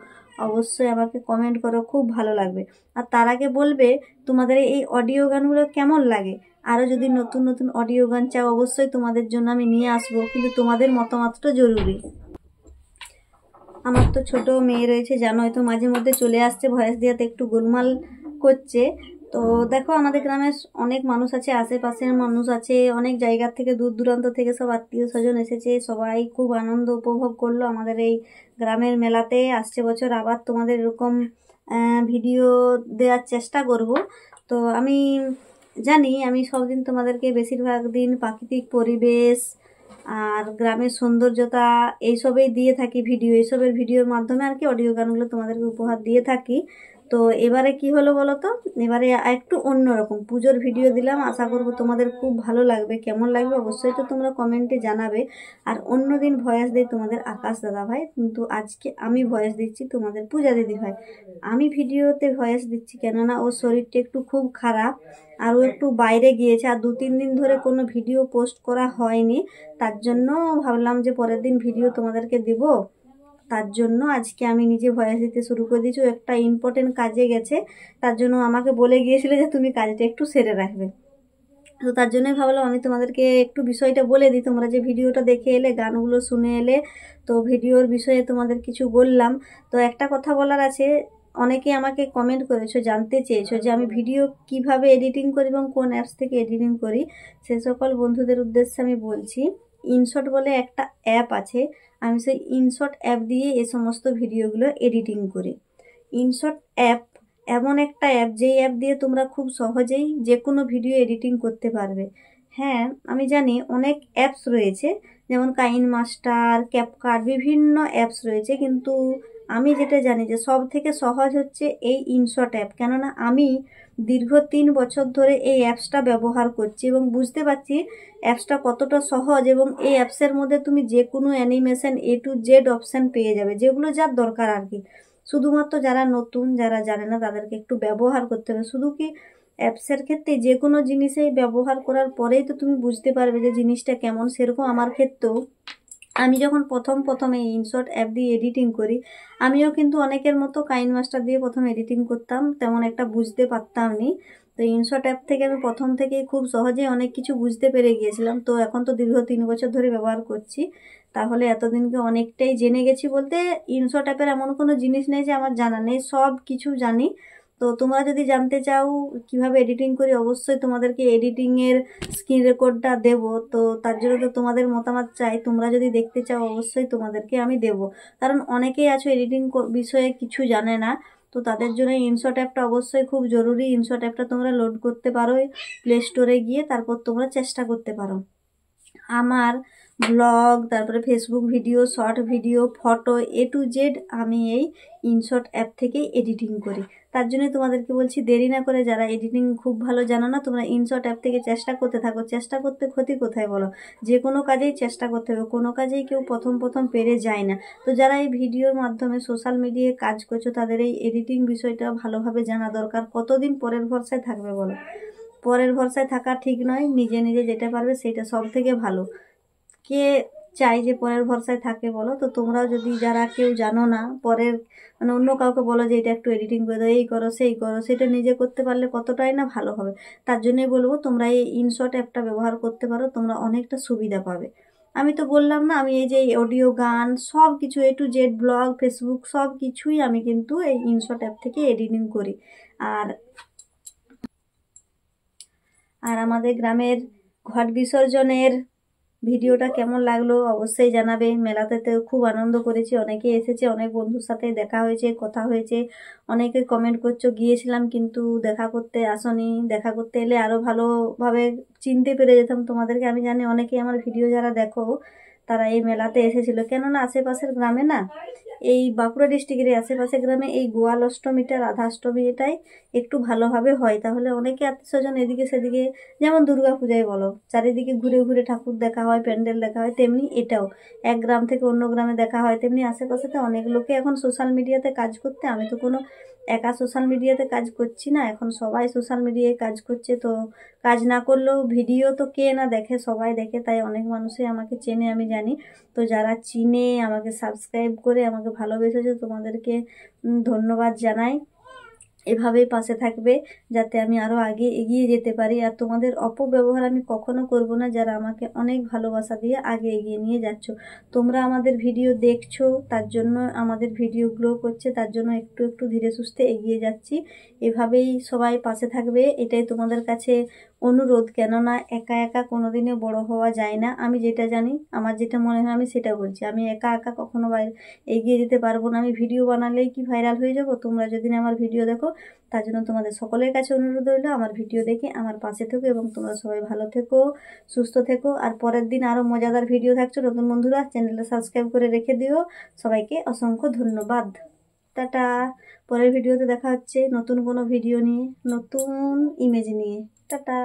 Speaker 6: অবশ্যই আমাকে কমেন্ট করো, খুব ভালো লাগবে। আর তার আগে বলবে তোমাদের এই অডিও গানগুলো কেমন লাগে। আরও যদি নতুন নতুন অডিও গান চাও অবশ্যই তোমাদের জন্য আমি নিয়ে আসবো, কিন্তু তোমাদের মতামতটা জরুরি। আমার তো ছোট মেয়ে রয়েছে, জানোই তো, মাঝে মধ্যে চলে আসছে ভয়েস দেওয়াতে, একটু গোলমাল করছে। তো দেখো, আমাদের গ্রামে অনেক মানুষ আছে, আশেপাশের মানুষ আছে, অনেক জায়গা থেকে দূর দূরান্ত থেকে সব আত্মীয় স্বজন এসেছে, সবাই খুব আনন্দ উপভোগ করলো আমাদের এই গ্রামের মেলাতে। আসছে বছর আবার তোমাদের এরকম ভিডিও দেওয়ার চেষ্টা করব। তো আমি জানি আমি সব দিন তোমাদেরকে বেশিরভাগ দিন প্রাকৃতিক পরিবেশ আর গ্রামের সৌন্দর্যতা এইসবেই দিয়ে থাকি ভিডিও, এইসবের ভিডিওর মাধ্যমে আর কি অডিও গানগুলো তোমাদেরকে উপহার দিয়ে থাকি। তো এবারে কি হলো বলো তো, এবারে একটু অন্যরকম পুজোর ভিডিও দিলাম, আশা করব তোমাদের খুব ভালো লাগবে। কেমন লাগবে অবশ্যই তো তোমরা কমেন্টে জানাবে। আর অন্যদিন ভয়েস দেয় তোমাদের আকাশ দাদা ভাই, কিন্তু আজকে আমি ভয়েস দিচ্ছি তোমাদের পূজা দিদি ভাই। আমি ভিডিওতে ভয়েস দিচ্ছি কেননা ওর শরীরটা একটু খুব খারাপ, আর ও একটু বাইরে গিয়েছে, আর 2-3 দিন ধরে কোনো ভিডিও পোস্ট করা হয়নি। তার জন্য ভাবলাম যে পরের দিন ভিডিও তোমাদেরকে দিব, তার জন্য আজকে আমি নিজে ভয়েস দিতে শুরু করে দিয়েছি। ও একটা ইম্পর্টেন্ট কাজে গেছে, তার জন্য আমাকে বলে গিয়েছিল যে তুমি কাজটা একটু সেরে রাখবে। তো তার জন্যই ভাবলাম আমি তোমাদেরকে একটু বিষয়টা বলে দিই। তোমরা যে ভিডিওটা দেখে এলে, গানগুলো শুনে এলে, তো ভিডিওর বিষয়ে তোমাদের কিছু বললাম। তো একটা কথা বলার আছে, অনেকে আমাকে কমেন্ট করেছো, জানতে চেয়েছো যে আমি ভিডিও কিভাবে এডিটিং করি এবং কোন অ্যাপস থেকে এডিটিং করি। সে সকল বন্ধুদের উদ্দেশ্যে আমি বলছি, ইনশট বলে একটা অ্যাপ আছে, আমি সেই ইনশট অ্যাপ দিয়ে এই সমস্ত ভিডিওগুলো এডিটিং করি। ইনশট অ্যাপ এমন একটা অ্যাপ, যেই অ্যাপ দিয়ে তোমরা খুব সহজেই যে কোনো ভিডিও এডিটিং করতে পারবে। হ্যাঁ, আমি জানি অনেক অ্যাপস রয়েছে, যেমন কাইন মাস্টার, ক্যাপকাট, বিভিন্ন অ্যাপস রয়েছে, কিন্তু আমি যেটা জানি যে সব থেকে সহজ হচ্ছে এই ইনশট অ্যাপ, কেননা আমি দীর্ঘ 3 বছর ধরে এই অ্যাপসটা ব্যবহার করছি এবং বুঝতে পারছি অ্যাপসটা কতটা সহজ। এবং এই অ্যাপসের মধ্যে তুমি যে কোনো animation A to Z option পেয়ে যাবে, যেগুলো যার দরকার আর কি। শুধুমাত্র যারা নতুন, যারা জানে না, তাদেরকে একটু ব্যবহার করতে হবে। শুধু কি অ্যাপসের ক্ষেত্রে যে কোনো জিনিসেই ব্যবহার করার পরেই তো তুমি বুঝতে পারবে যে জিনিসটা কেমন। সেরকম আমার ক্ষেত্রেও আমি যখন প্রথম এই ইনশট অ্যাপ দিয়ে এডিটিং করি, আমিও কিন্তু অনেকের মতো কাইনমাস্টার দিয়ে প্রথম এডিটিং করতাম, তেমন একটা বুঝতে পারতাম নি। তো ইনশট অ্যাপ থেকে আমি প্রথম থেকেই খুব সহজেই অনেক কিছু বুঝতে পেরে গিয়েছিলাম। তো এখন তো দীর্ঘ 3 বছর ধরে ব্যবহার করছি, তাহলে এতদিনকে অনেকটাই জেনে গেছি। বলতে ইনশট অ্যাপের এমন কোনো জিনিস নেই যে আমার জানা নেই, সব কিছু জানি। তো তোমরা যদি জানতে চাও কিভাবে এডিটিং করি, অবশ্যই তোমাদেরকে এডিটিংয়ের স্ক্রিন রেকর্ডটা দেব। তো তার জন্য তো তোমাদের মতামত চাই। তোমরা যদি দেখতে চাও অবশ্যই তোমাদেরকে আমি দেব, কারণ অনেকেই আছো এডিটিং বিষয়ে কিছু জানে না। তো তাদের জন্য ইনশট অ্যাপটা অবশ্যই খুব জরুরি। ইনশট অ্যাপটা তোমরা লোড করতে পারো প্লে স্টোরে গিয়ে, তারপর তোমরা চেষ্টা করতে পারো। আমার ব্লগ, তারপরে Facebook video, short video, photo A to Z আমি এই ইনশট অ্যাপ থেকেই এডিটিং করি। তার জন্যই তোমাদেরকে বলছি, দেরি না করে, যারা এডিটিং খুব ভালো জানো না, তোমরা ইনশট অ্যাপ থেকে চেষ্টা করতে থাকো। চেষ্টা করতে ক্ষতি কোথায় বলো? যে কোনো কাজেই চেষ্টা করতে হবে, কোনো কাজেই কেউ প্রথম পেরে যায় না। তো যারা এই ভিডিওর মাধ্যমে সোশ্যাল মিডিয়ায় কাজ করছো, তাদের এই এডিটিং বিষয়টা ভালোভাবে জানা দরকার। কতদিন পরের ভরসায় থাকবে বলো? পরের ভরসায় থাকা ঠিক নয়। নিজে যেটা পারবে সেটা সব থেকে ভালো। কে চাই যে পরের ভরসায় থাকে বলো? তো তোমরাও যদি যারা কেউ জানো না, পরের মানে অন্য কাউকে বলো যে এটা একটু এডিটিং করে দাও, এই করো সেই করো, সেটা নিজে করতে পারলে কতটাই না ভালো হবে। তার জন্যই বলবো তোমরা এই ইনশট অ্যাপটা ব্যবহার করতে পারো, তোমরা অনেকটা সুবিধা পাবে। আমি তো বললাম না, আমি এই যে অডিও, গান, সব কিছু A to Z, blog, Facebook, সব কিছুই আমি কিন্তু এই ইনশট অ্যাপ থেকে এডিটিং করি। আর আমাদের গ্রামের ঘট বিসর্জনের ভিডিওটা কেমন লাগলো অবশ্যই জানাবে। মেলাতে তো খুব আনন্দ করেছি, অনেকে এসেছে, অনেক বন্ধুর সাথে দেখা হয়েছে, কথা হয়েছে। অনেকে কমেন্ট করছো গিয়েছিলাম কিন্তু দেখা করতে আসনি, দেখা করতে এলে আরও ভালোভাবে চিনতে পেরে যেতাম তোমাদেরকে। আমি জানি অনেকে আমার ভিডিও যারা দেখো তারা এই মেলাতে এসেছিল, কেননা আশেপাশের গ্রামে না, এই বাঁকুড়া ডিস্ট্রিক্টের আশেপাশের গ্রামে এই গোয়াল অষ্টমীটা, রাধাষ্টমী, এটাই একটু ভালোভাবে হয়। তাহলে অনেকে আত্মীয় স্বজন এদিকে সেদিকে, যেমন দুর্গা পূজায় বলো চারিদিকে ঘুরে ঠাকুর দেখা হয়, প্যান্ডেল দেখা হয়, তেমনি এটাও এক গ্রাম থেকে অন্য গ্রামে দেখা হয়। তেমনি আশেপাশেতে অনেক লোকে এখন সোশ্যাল মিডিয়াতে কাজ করতে, আমি তো কোনো একা সোশ্যাল মিডিয়াতে কাজ করছি না, এখন সবাই সোশ্যাল মিডিয়ায় কাজ করছে। তো কাজ না করলেও ভিডিও তো কে না দেখে, সবাই দেখে, তাই অনেক মানুষই আমাকে চেনে, আমি জানি। তো যারা চিনে, আমাকে সাবস্ক্রাইব করে আমাকে ভালোবেসেছে, তোমাদেরকে ধন্যবাদ জানাই। এভাবেই পাশে থাকবে যাতে আমি আরও আগে এগিয়ে যেতে পারি। আর তোমাদের অপব্যবহার আমি কখনো করব না, যারা আমাকে অনেক ভালোবাসা দিয়ে আগে এগিয়ে নিয়ে যাচ্ছ। তোমরা আমাদের ভিডিও দেখছো, তার জন্য আমাদের ভিডিও গ্রো করছে, তার জন্য একটু ধীরে সুস্থে এগিয়ে যাচ্ছি। এভাবেই সবাই পাশে থাকবে, এটাই তোমাদের কাছে অনুরোধ। কেননা একা কোনোদিনও বড় হওয়া যায় না। আমি যেটা জানি, আমার যেটা মনে হয়, আমি সেটা বলছি। আমি একা কখনো এগিয়ে যেতে পারবো না। আমি ভিডিও বানালেই কি ভাইরাল হয়ে যাব? তোমরা যদি আমার ভিডিও দেখো, তার জন্য তোমাদের সকলের কাছে অনুরোধ রইল, আমার ভিডিও দেখে আমার পাশে থেকো এবং তোমরা সবাই ভালো থেকো, সুস্থ থেকো। আর পরের দিন আরও মজাদার ভিডিও থাকছে। নতুন বন্ধুরা চ্যানেলটা সাবস্ক্রাইব করে রেখে দিও। সবাইকে অসংখ্য ধন্যবাদ। টাটা। পরের ভিডিওতে দেখা হচ্ছে নতুন কোনো ভিডিও নিয়ে, নতুন ইমেজ নিয়ে। টাটা।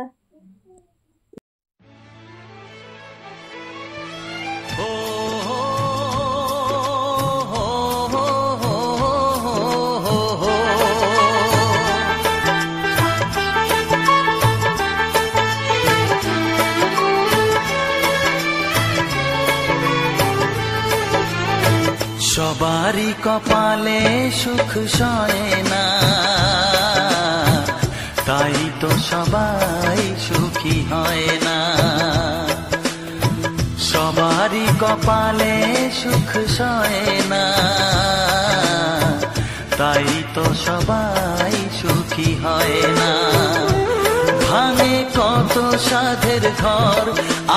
Speaker 5: সবারই কপালে সুখ সয় না, তাই তো সবাই সুখী হয় না। সবারই কপালে সুখ সয় না, তাই তো সবাই সুখী হয় না। ভাঙে কত সাধের ঘর,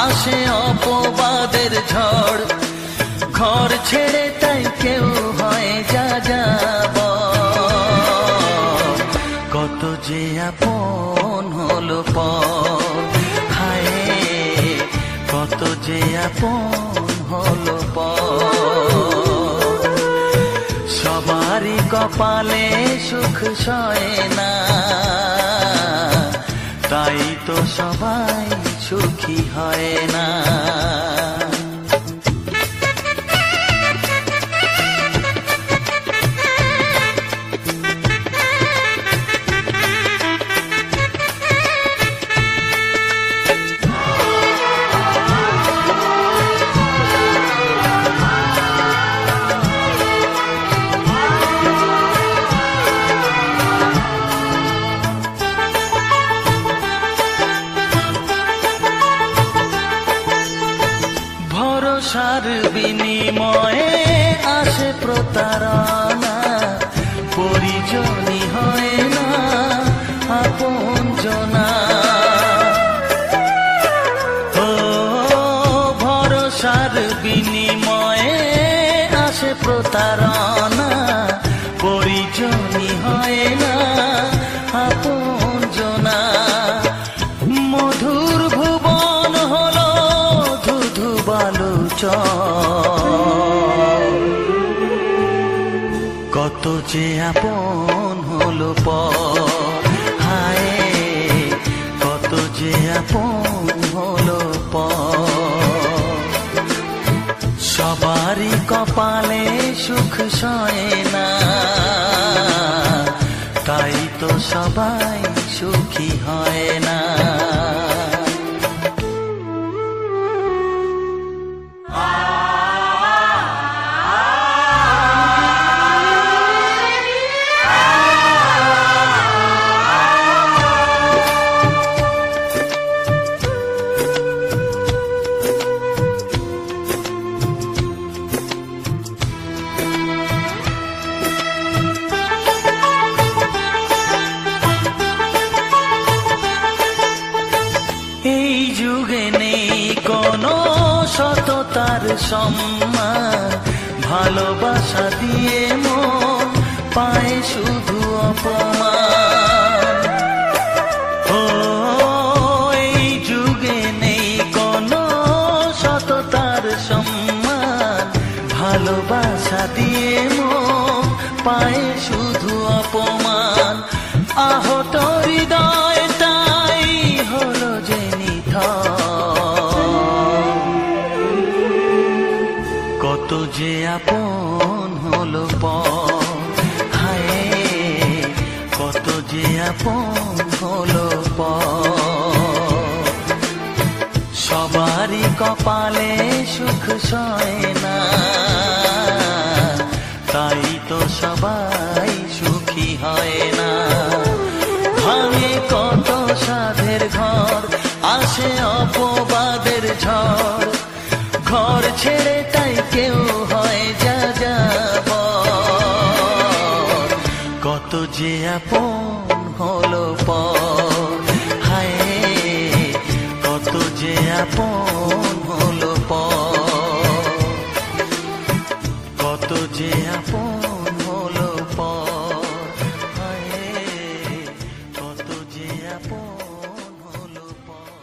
Speaker 5: আসে অপবাদের ঝড়, ঘর ছেড়ে তাই কেউ হয় যা যাব। কত যে আপন হলো পর, হায় কত যে আপন হলো পর। সব
Speaker 1: সবারই কপালে সুখ সয় না, তাই তো সবাই সুখী হয় না। ভরসার বিনিময়ে আসে প্রতারণা, পরিজনই হয় না আপনজনা। ও ভরসার বিনিময়ে আসে প্রতারণা, পরিজনই হয় না আপনজনা। মধুর ভুবন হলো ধুধু বালুচর, কত যে আপন হলো পর, হায় কত যে আপন হলো পর। সবারই কপালে সুখ সয় না, তাই তো সবাই সুখী হয় না। এই যুগে নেই কোনো সততার সম্মান, ভালোবাসা দিয়ে মন পায় শুধু অপমান। ও এই যুগে নেই কোনো সততার সম্মান, ভালোবাসা দিয়ে মন পায় শুধু অপমান। আহত হৃদয়টাই হলো যে কত যে আপন হলো পর, হায় কত যে আপন হলো পর। সবারই কপালে সুখ সয় না, তাই তো সবাই সুখী হয় না। ভাঙে কত সাধের ঘর, আসে অপবাদের ঝড়, ঘর ছেড়ে তাই কেউ হয় যাযাবর। কত যে আপন হলো পর, হায় কত যে আপন হলো পর, কত যে আপন